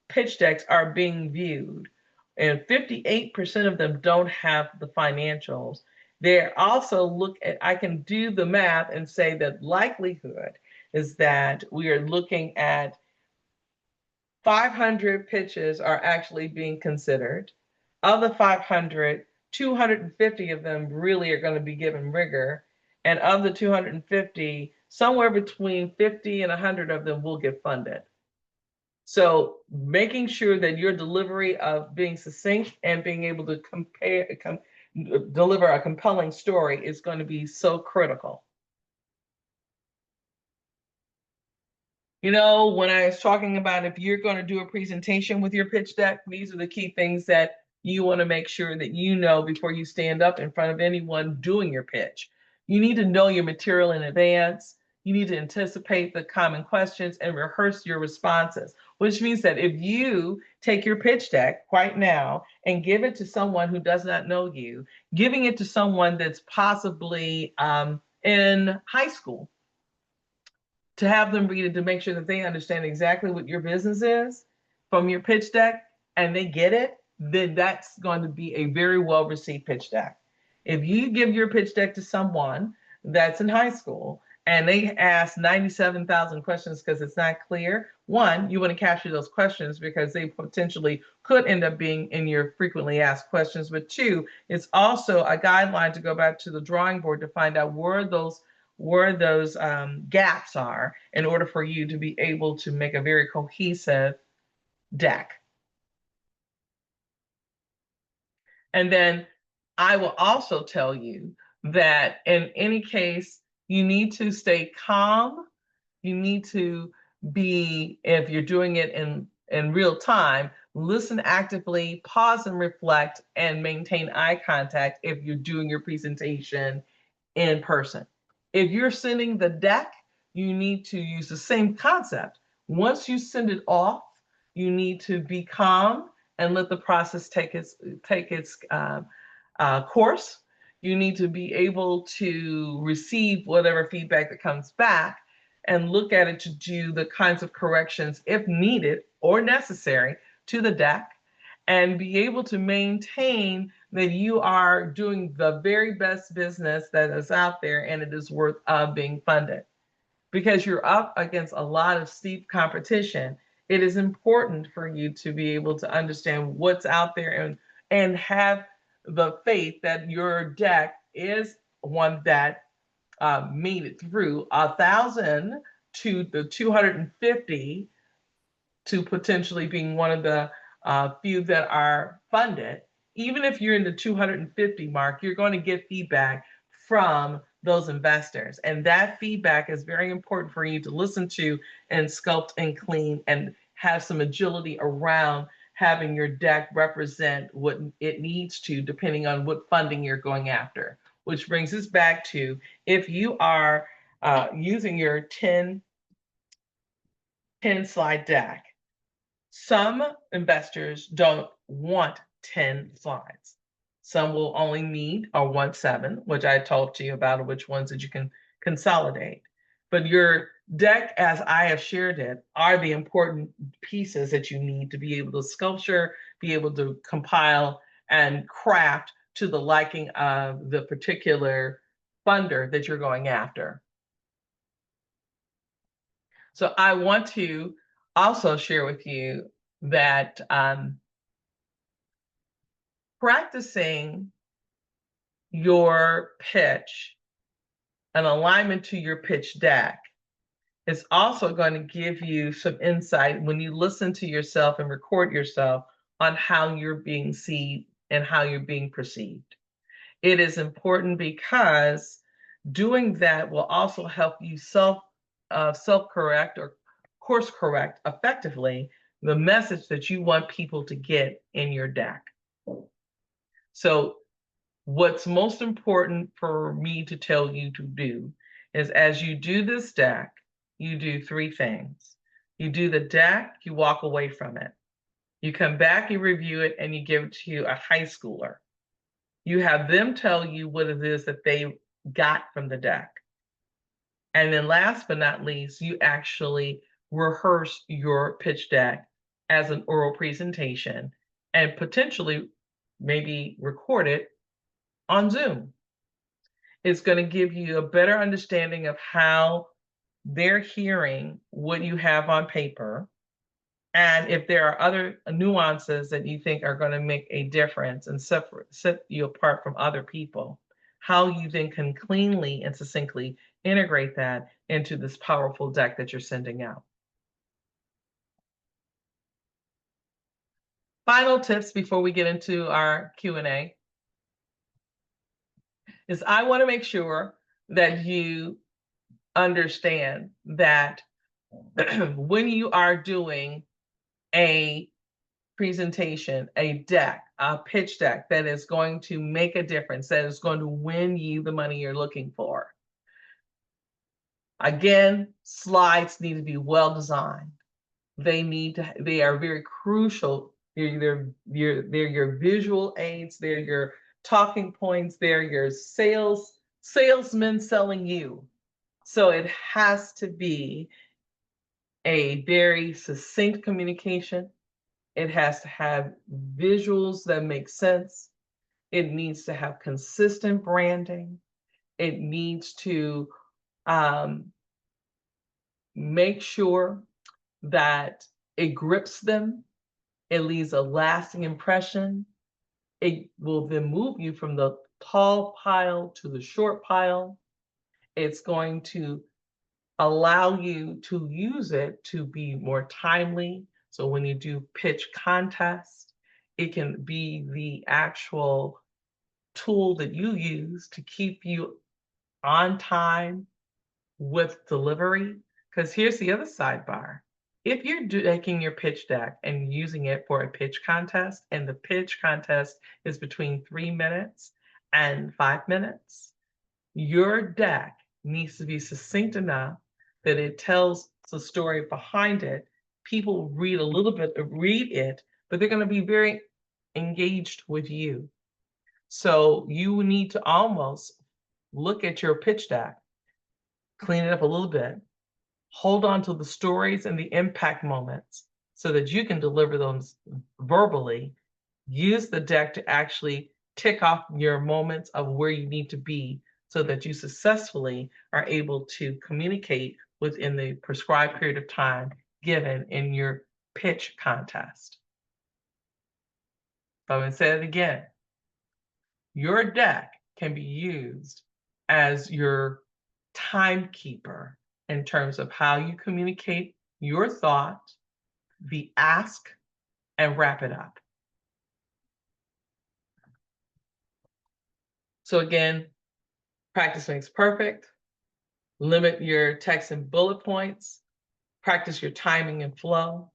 pitch decks are being viewed and 58% of them don't have the financials, they're also I can do the math and say that likelihood is that we are looking at 500 pitches are actually being considered. Of the 500, 250 of them really are going to be given rigor. And of the 250, somewhere between 50 and 100 of them will get funded. So making sure that your delivery of being succinct and being able to deliver a compelling story is going to be so critical. When I was talking about if you're going to do a presentation with your pitch deck, these are the key things that you want to make sure that you know before you stand up in front of anyone doing your pitch. You need to know your material in advance. You need to anticipate the common questions and rehearse your responses, which means that if you take your pitch deck right now and give it to someone who does not know you, giving it to someone that's possibly in high school, to have them read it to make sure that they understand exactly what your business is from your pitch deck and they get it, then that's going to be a very well received pitch deck. If you give your pitch deck to someone that's in high school and they ask 97,000 questions because it's not clear, one, you want to capture those questions because they potentially could end up being in your frequently asked questions. But two, it's also a guideline to go back to the drawing board to find out where those gaps are in order for you to be able to make a very cohesive deck. And then I will also tell you that in any case, you need to stay calm. You need to be, if you're doing it in real time, listen actively, pause and reflect, and maintain eye contact if you're doing your presentation in person. If you're sending the deck, you need to use the same concept. Once you send it off, you need to be calm and let the process take its course. You need to be able to receive whatever feedback that comes back and look at it to do the kinds of corrections, if needed or necessary, to the deck, and be able to maintain that you are doing the very best business that is out there and it is worth being funded. Because you're up against a lot of steep competition, it is important for you to be able to understand what's out there and have the faith that your deck is one that made it through 1,000 to the 250 to potentially being one of the few that are funded. Even if you're in the 250 mark, you're going to get feedback from those investors. And that feedback is very important for you to listen to and sculpt and clean and have some agility around having your deck represent what it needs to, depending on what funding you're going after. Which brings us back to, if you are using your 10 slide deck, some investors don't want 10 slides. Some will only need or want 7, which I talked to you about, which ones that you can consolidate. But your deck, as I have shared it, are the important pieces that you need to be able to sculpture, be able to compile and craft to the liking of the particular funder that you're going after. So I want to also share with you that practicing your pitch, an alignment to your pitch deck, is also going to give you some insight when you listen to yourself and record yourself on how you're being seen and how you're being perceived. It is important because doing that will also help you self-correct or course correct effectively the message that you want people to get in your deck. So what's most important for me to tell you to do is, as you do this deck, you do 3 things. You do the deck, you walk away from it. You come back, you review it, and you give it to a high schooler. You have them tell you what it is that they got from the deck. And then last but not least, you actually rehearse your pitch deck as an oral presentation and potentially maybe record it on Zoom. It's going to give you a better understanding of how they're hearing what you have on paper. And if there are other nuances that you think are going to make a difference and set you apart from other people, how you then can cleanly and succinctly integrate that into this powerful deck that you're sending out. Final tips before we get into our Q&A is I want to make sure that you understand that when you are doing a presentation, a deck, a pitch deck that is going to make a difference, that is going to win you the money you're looking for. Again, slides need to be well designed. They are very crucial. They're your visual aids, they're your talking points, they're your salesmen selling you. So it has to be a very succinct communication. It has to have visuals that make sense. It needs to have consistent branding. It needs to make sure that it grips them. It leaves a lasting impression. It will then move you from the tall pile to the short pile. It's going to allow you to use it to be more timely. So when you do pitch contests, it can be the actual tool that you use to keep you on time with delivery. Because here's the other sidebar. If you're taking your pitch deck and using it for a pitch contest, and the pitch contest is between 3 minutes and 5 minutes, your deck needs to be succinct enough that it tells the story behind it. People read it, but they're going to be very engaged with you. So you need to almost look at your pitch deck, clean it up a little bit, hold on to the stories and the impact moments so that you can deliver those verbally. Use the deck to actually tick off your moments of where you need to be so that you successfully are able to communicate within the prescribed period of time given in your pitch contest. So I'm going to say it again. Your deck can be used as your timekeeper in terms of how you communicate your thought, the ask, and wrap it up. So again, practice makes perfect. Limit your text and bullet points. Practice your timing and flow.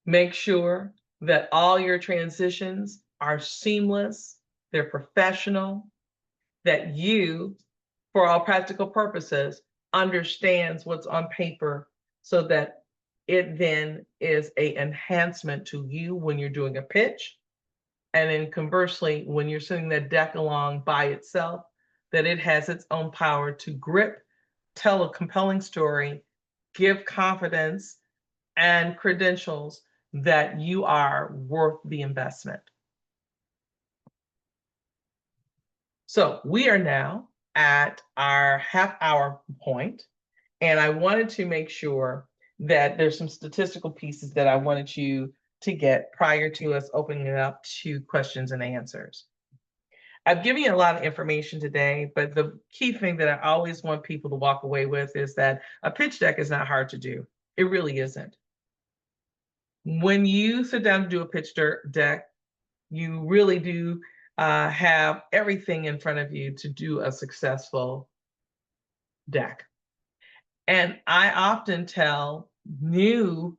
Make sure that all your transitions are seamless, they're professional, that you, for all practical purposes, understands what's on paper so that it then is an enhancement to you when you're doing a pitch. And then conversely, when you're sending that deck along by itself, that it has its own power to grip, tell a compelling story, give confidence and credentials that you are worth the investment. So we are now at our half-hour point, and I wanted to make sure that there's some statistical pieces that I wanted you to get prior to us opening it up to questions and answers. I've given you a lot of information today, but the key thing that I always want people to walk away with is that a pitch deck is not hard to do. It really isn't. When you sit down to do a pitch deck, you really do have everything in front of you to do a successful deck. And I often tell new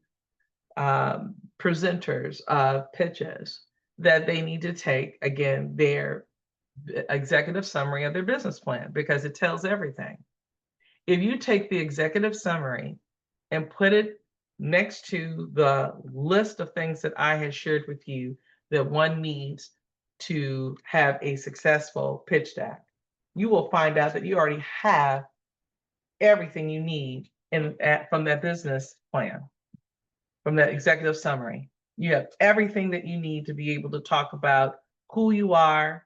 presenters of pitches that they need to take, again, their executive summary of their business plan because it tells everything. If you take the executive summary and put it next to the list of things that I had shared with you that one needs to have a successful pitch deck, you will find out that you already have everything you need from that business plan, from that executive summary. You have everything that you need to be able to talk about who you are,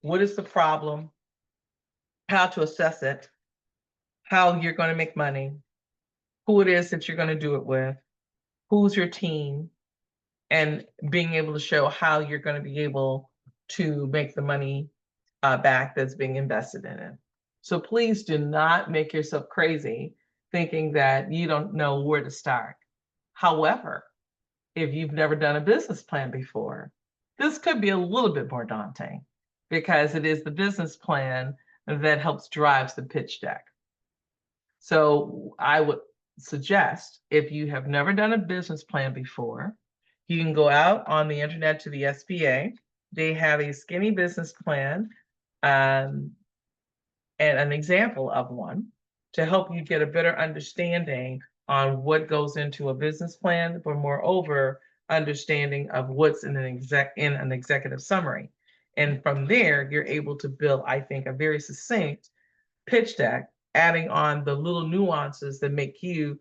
what is the problem, how to assess it, how you're going to make money, who it is that you're going to do it with, who's your team, and being able to show how you're going to be able to make the money back that's being invested in it. So please do not make yourself crazy thinking that you don't know where to start. However, if you've never done a business plan before, this could be a little bit more daunting because it is the business plan that helps drives the pitch deck. So I would suggest if you have never done a business plan before, you can go out on the internet to the SBA. They have a skinny business plan and an example of one to help you get a better understanding on what goes into a business plan, but moreover, understanding of what's in an executive summary. And from there, you're able to build, I think, a very succinct pitch deck, adding on the little nuances that make you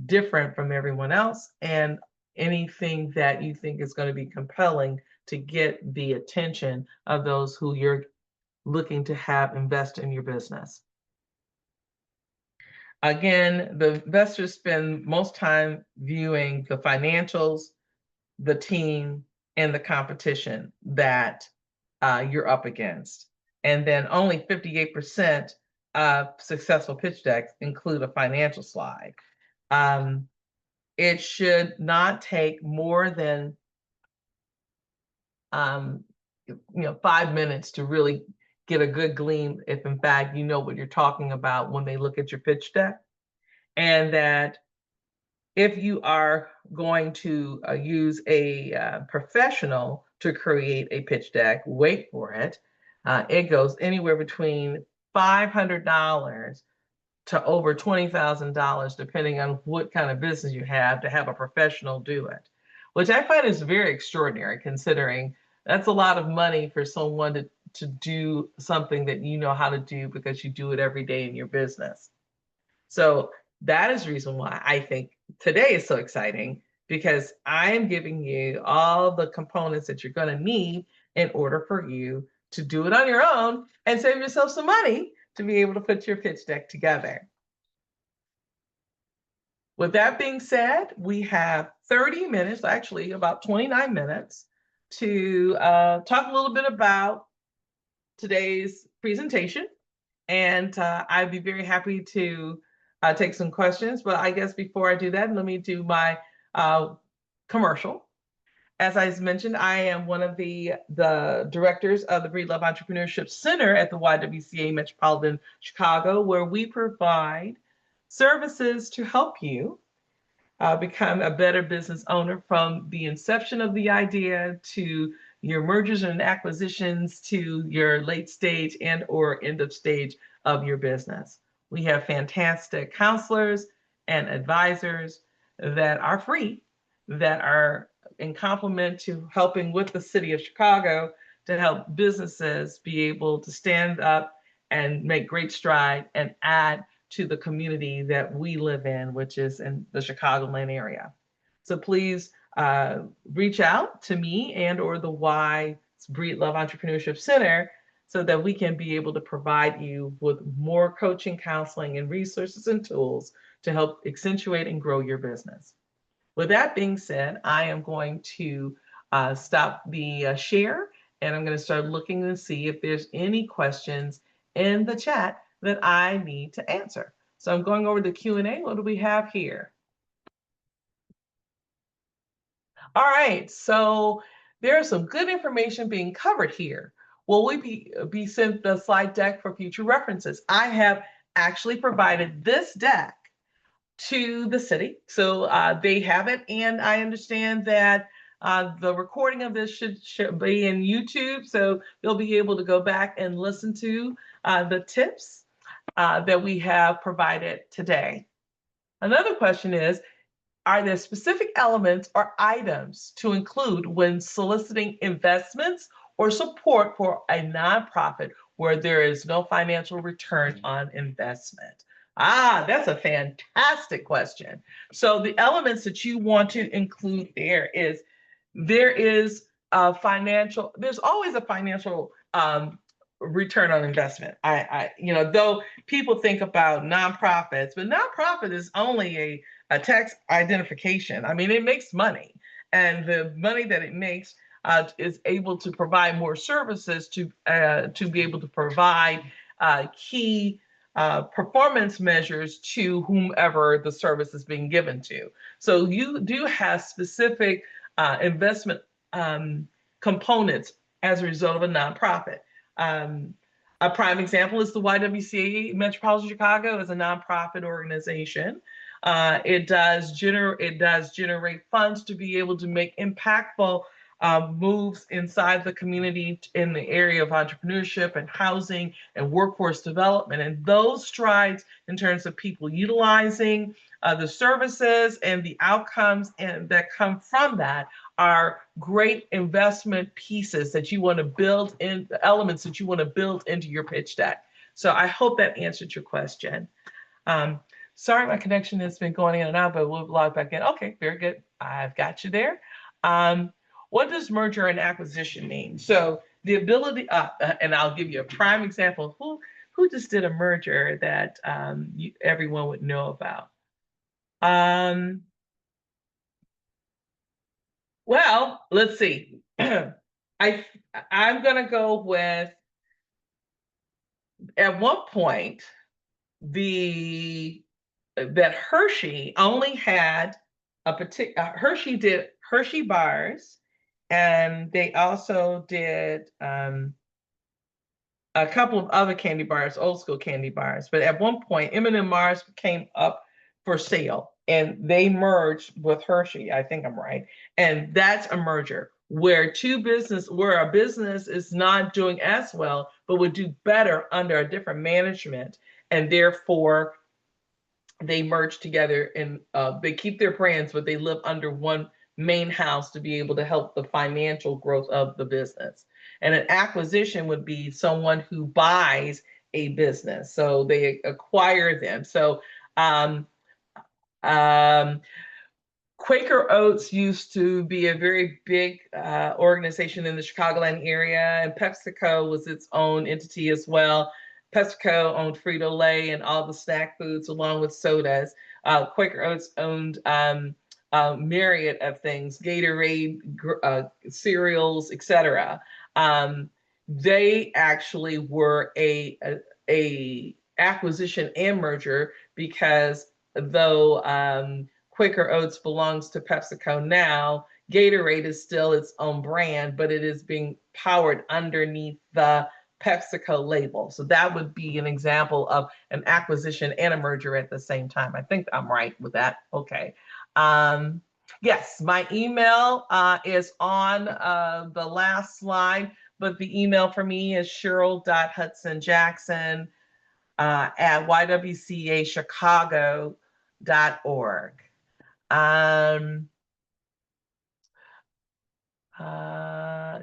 different from everyone else and anything that you think is going to be compelling to get the attention of those who you're looking to have invest in your business. Again, the investors spend most time viewing the financials, the team, and the competition that you're up against. And then only 58% of successful pitch decks include a financial slide. It should not take more than 5 minutes to really get a good gleam if in fact you know what you're talking about when they look at your pitch deck. And that if you are going to use a professional to create a pitch deck, wait for it, it goes anywhere between $500 to over $20,000, depending on what kind of business you have to have a professional do it, which I find is very extraordinary considering that's a lot of money for someone to do something that you know how to do because you do it every day in your business. So that is the reason why I think today is so exciting, because I am giving you all the components that you're going to need in order for you to do it on your own and save yourself some money to be able to put your pitch deck together. With that being said, we have 30 minutes, actually about 29 minutes, to talk a little bit about today's presentation. And I'd be very happy to take some questions. But I guess before I do that, let me do my commercial. As I mentioned, I am one of the directors of the Breedlove Entrepreneurship Center at the YWCA Metropolitan Chicago, where we provide services to help you become a better business owner, from the inception of the idea to your mergers and acquisitions to your late stage and or end of stage of your business. We have fantastic counselors and advisors that are free, that are in complement to helping with the city of Chicago to help businesses be able to stand up and make great stride and add to the community that we live in, which is in the Chicagoland area. So please reach out to me and or the Breedlove Entrepreneurship Center so that we can be able to provide you with more coaching, counseling, and resources and tools to help accentuate and grow your business. With that being said, I am going to stop the share, and I'm going to start looking to see if there's any questions in the chat that I need to answer. So I'm going over to Q&A. What do we have here? All right, so there's some good information being covered here. Will we be sent the slide deck for future references? I have actually provided this deck to the city, so they have it, and I understand that the recording of this should be in YouTube, so they'll be able to go back and listen to the tips that we have provided today. Another question is, are there specific elements or items to include when soliciting investments or support for a nonprofit where there is no financial return on investment? That's a fantastic question. So the elements that you want to include there's always a financial return on investment. Though people think about nonprofits, but nonprofit is only a tax identification. I mean, it makes money, and the money that it makes is able to provide more services to be able to provide key performance measures to whomever the service is being given to. So you do have specific investment components as a result of a nonprofit. A prime example is the YWCA Metropolitan Chicago is a nonprofit organization. It does generate funds to be able to make impactful moves inside the community in the area of entrepreneurship and housing and workforce development. And those strides in terms of people utilizing the services and the outcomes that come from that are great investment pieces that you want to build in, the elements that you want to build into your pitch deck. So I hope that answered your question. Sorry, my connection has been going in and out, but we'll log back in. Okay, very good. I've got you there. What does merger and acquisition mean? So the ability, and I'll give you a prime example. Who just did a merger that everyone would know about? Well, let's see. I'm gonna go with, at one point, that Hershey only had a particular, Hershey did Hershey bars, and they also did a couple of other candy bars, old school candy bars. But at one point, M&M Mars came up for sale, and they merged with Hershey. I think I'm right. And that's a merger where a business is not doing as well, but would do better under a different management, and therefore they merge together, and they keep their brands, but they live under one main house to be able to help the financial growth of the business. And an acquisition would be someone who buys a business, so they acquire them. So Quaker Oats used to be a very big organization in the Chicagoland area, and PepsiCo was its own entity as well. PepsiCo owned Frito-Lay and all the snack foods along with sodas. Quaker Oats owned myriad of things, Gatorade, cereals, etc. They actually were a acquisition and merger, because though Quaker Oats belongs to PepsiCo now, Gatorade is still its own brand, but it is being powered underneath the PepsiCo label. So that would be an example of an acquisition and a merger at the same time. I think I'm right with that. Okay. Yes, my email is on the last slide, but the email for me is Cheryl.Hudson-Jackson at ywcachicago.org. Um,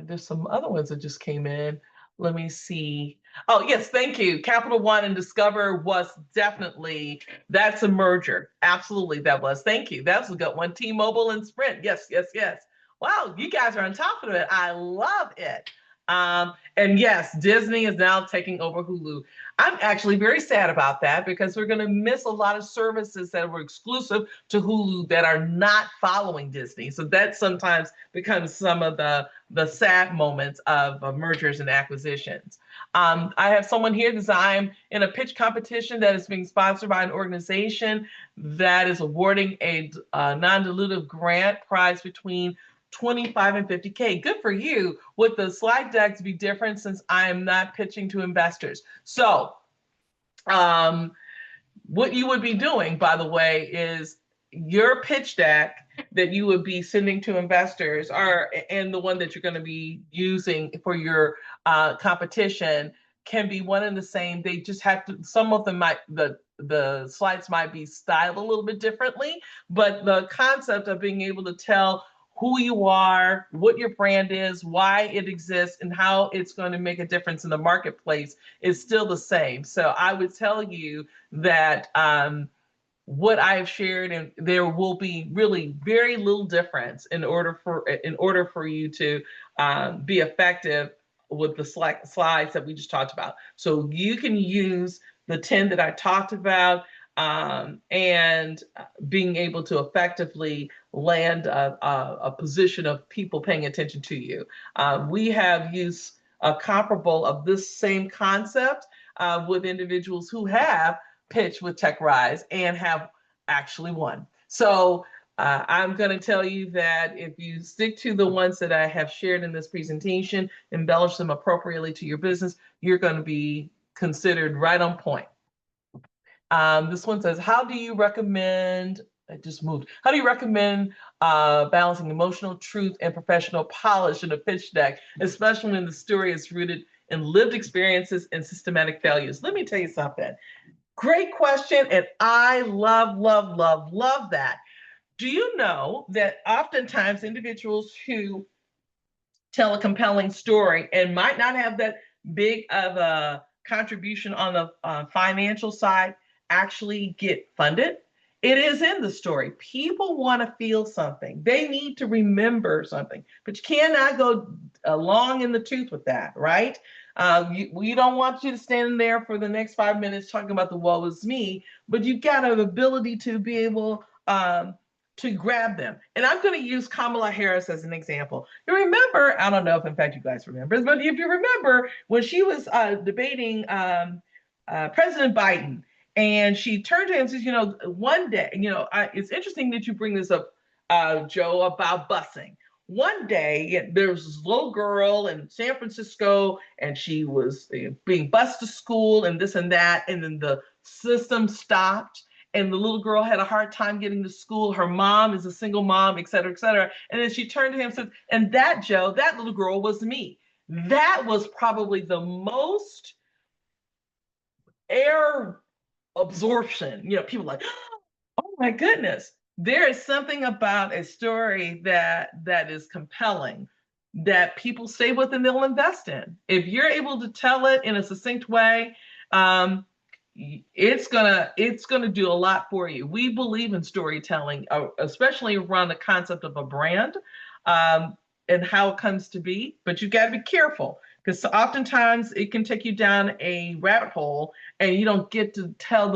there's some other ones that just came in. Let me see. Oh, yes, thank you. Capital One and Discover was definitely, that's a merger. Absolutely, that was. Thank you. That was a good one. T-Mobile and Sprint. Yes, yes, yes. Wow, you guys are on top of it. I love it. And yes, Disney is now taking over Hulu. I'm actually very sad about that because we're going to miss a lot of services that were exclusive to Hulu that are not following Disney. So that sometimes becomes some of the sad moments of mergers and acquisitions. I have someone here because I'm in a pitch competition that is being sponsored by an organization that is awarding a non-dilutive grant prize between 25 and 50K. Good for you. Would the slide decks be different since I am not pitching to investors? So what you would be doing, by the way, is your pitch deck that you would be sending to investors are, and the one that you're going to be using for your competition can be one and the same. They just have to, some of them might, the slides might be styled a little bit differently, but the concept of being able to tell who you are, what your brand is, why it exists, and how it's going to make a difference in the marketplace is still the same. So I would tell you that what I have shared, and there will be really very little difference in order for you to be effective with the slides that we just talked about. So you can use the 10 that I talked about, and being able to effectively land a position of people paying attention to you. We have used a comparable of this same concept with individuals who have pitched with TechRise and have actually won. So I'm going to tell you that if you stick to the ones that I have shared in this presentation, embellish them appropriately to your business, you're going to be considered right on point. This one says, how do you recommend, I just moved, how do you recommend balancing emotional truth and professional polish in a pitch deck, especially when the story is rooted in lived experiences and systematic values? Let me tell you something. Great question. And I love, love, love, love that. Do you know that oftentimes individuals who tell a compelling story and might not have that big of a contribution on the financial side actually get funded? It is in the story. People want to feel something. They need to remember something, but you cannot go long in the tooth with that, right? We don't want you to stand there for the next 5 minutes talking about the woe is me, but you've got an ability to be able to grab them. And I'm going to use Kamala Harris as an example. You remember, I don't know if in fact you guys remember, but if you remember when she was debating President Biden, and she turned to him and says, one day, it's interesting that you bring this up, Joe, about busing. One day, there was this little girl in San Francisco, and she was being bused to school and this and that, and then the system stopped, and the little girl had a hard time getting to school. Her mom is a single mom, et cetera, et cetera. And then she turned to him and said, and that, Joe, that little girl was me. That was probably the most air absorption. People like, oh my goodness. There is something about a story that is compelling that people stay with and they'll invest in. If you're able to tell it in a succinct way, it's gonna do a lot for you. We believe in storytelling, especially around the concept of a brand, and how it comes to be. But you've got to be careful because oftentimes it can take you down a rabbit hole, and you don't get to tell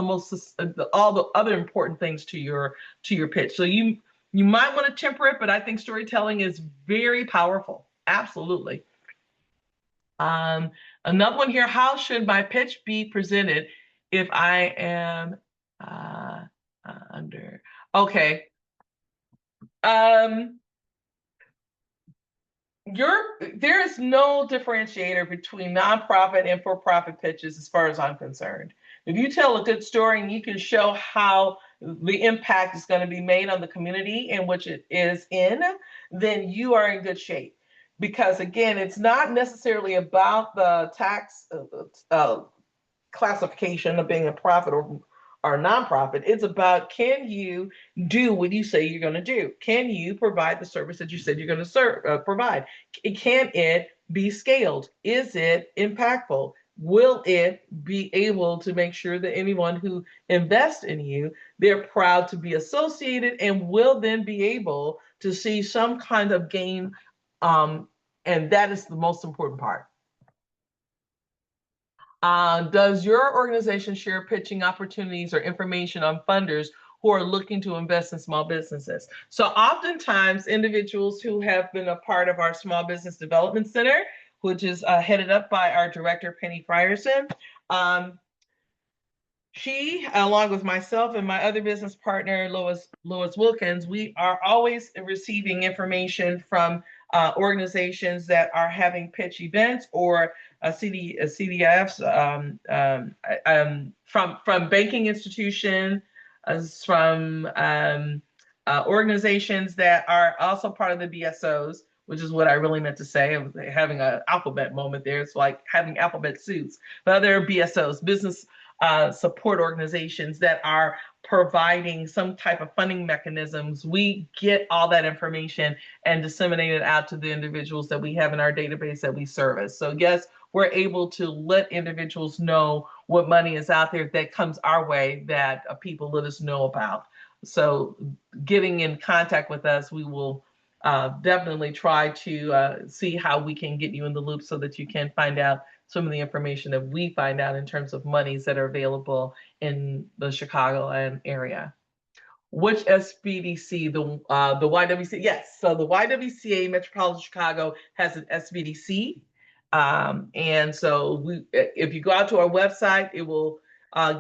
all the other important things to your pitch. So you might want to temper it, but I think storytelling is very powerful. Absolutely. Another one here, how should my pitch be presented if I am under? Okay. There is no differentiator between nonprofit and for-profit pitches as far as I'm concerned. If you tell a good story and you can show how the impact is going to be made on the community in which it is in, then you are in good shape. Because again, it's not necessarily about the tax classification of being a profit or nonprofit. It's about, can you do what you say you're going to do? Can you provide the service that you said you're going to provide? Can it be scaled? Is it impactful? Will it be able to make sure that anyone who invests in you, they're proud to be associated and will then be able to see some kind of gain? And that is the most important part. Does your organization share pitching opportunities or information on funders who are looking to invest in small businesses? So oftentimes individuals who have been a part of our Small Business Development Center, which is headed up by our director, Penny Frierson, she, along with myself and my other business partner, Lois Wilkins, we are always receiving information from organizations that are having pitch events or CDFs from banking institutions, from organizations that are also part of the BSOs, which is what I really meant to say. I was having an alphabet moment there. It's like having alphabet soups. But other BSOs, business support organizations that are providing some type of funding mechanisms, we get all that information and disseminate it out to the individuals that we have in our database that we service. So yes, we're able to let individuals know what money is out there that comes our way that people let us know about. So getting in contact with us, we will definitely try to see how we can get you in the loop so that you can find out some of the information that we find out in terms of monies that are available in the Chicago area. Which SBDC, the YWCA? Yes, so the YWCA Metropolitan Chicago has an SBDC. And so if you go out to our website, it will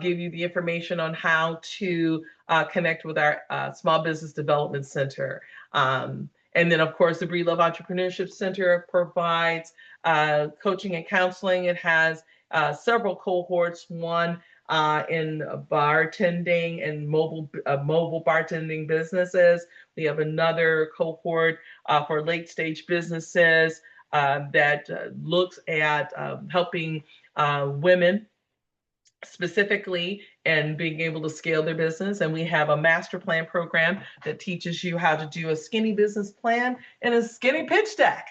give you the information on how to connect with our Small Business Development Center. And then, of course, the Breedlove Entrepreneurship Center provides coaching and counseling. It has several cohorts, one in bartending and mobile bartending businesses. We have another cohort for late stage businesses that looks at helping women specifically and being able to scale their business. And we have a master plan program that teaches you how to do a skinny business plan and a skinny pitch deck.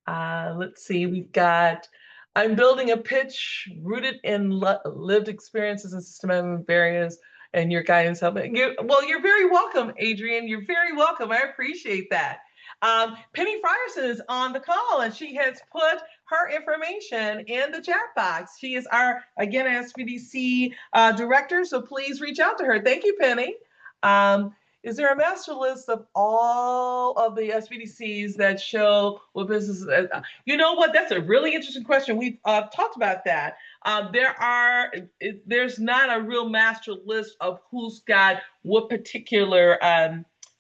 Let's see, we've got, I'm building a pitch rooted in lived experiences and systematic barriers and your guidance helping. Well, you're very welcome, Adrienne. You're very welcome. I appreciate that. Penny Frierson is on the call and she has put her information in the chat box. She is our, again, SBDC director, so please reach out to her. Thank you, Penny. Is there a master list of all of the SBDCs that show what businesses? You know what? That's a really interesting question. We've talked about that. There's not a real master list of who's got what particular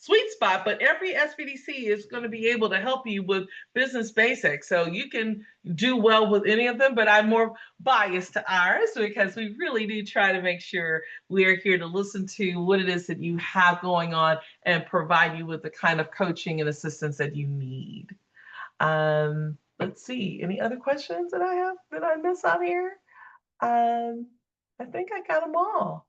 sweet spot, but every SBDC is going to be able to help you with business basics. So you can do well with any of them, but I'm more biased to ours because we really do try to make sure we are here to listen to what it is that you have going on and provide you with the kind of coaching and assistance that you need. Let's see, any other questions that I have that I miss on here? I think I got them all.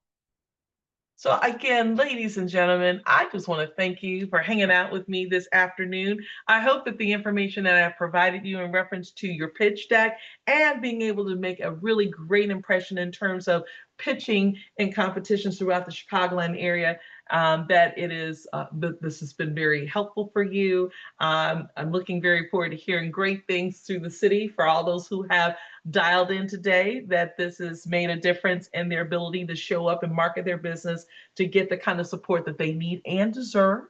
So again, ladies and gentlemen, I just want to thank you for hanging out with me this afternoon. I hope that the information that I've provided you in reference to your pitch deck and being able to make a really great impression in terms of pitching in competitions throughout the Chicagoland area, that it is, this has been very helpful for you. I'm looking very forward to hearing great things through the city for all those who have dialed in today, that this has made a difference in their ability to show up and market their business to get the kind of support that they need and deserve.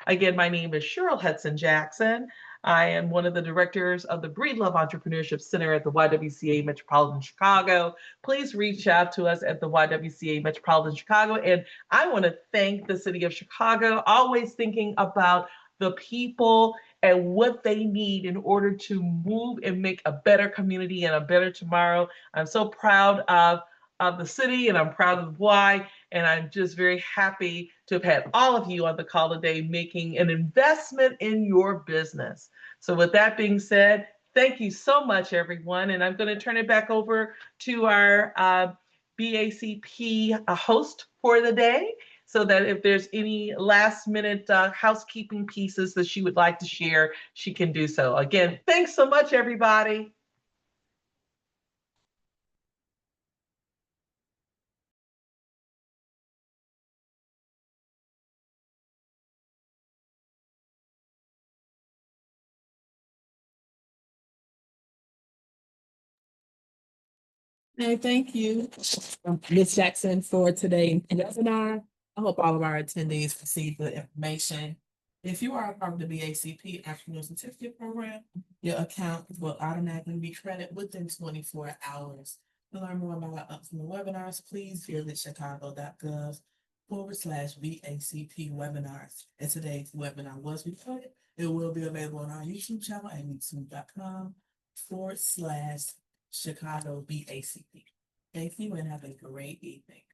Again, my name is Cheryl Hudson-Jackson. I am one of the directors of the Breedlove Entrepreneurship Center at the YWCA Metropolitan Chicago. Please reach out to us at the YWCA Metropolitan Chicago. And I want to thank the city of Chicago, always thinking about the people and what they need in order to move and make a better community and a better tomorrow. I'm so proud of the city and I'm proud of why. And I'm just very happy to have had all of you on the call today making an investment in your business. So with that being said, thank you so much, everyone. And I'm going to turn it back over to our BACP host for the day, so that if there's any last minute housekeeping pieces that she would like to share, she can do so. Again, thanks so much, everybody. And thank you, Ms. Jackson, for today's webinar. I hope all of our attendees received the information. If you are a part of the BACP Entrepreneur Certificate Program, your account will automatically be credited within 24 hours. To learn more about our upcoming webinars, please visit chicago.gov/BACP webinars. And today's webinar was recorded. It will be available on our YouTube channel at youtube.com/Chicago BACP. Thank you and have a great evening.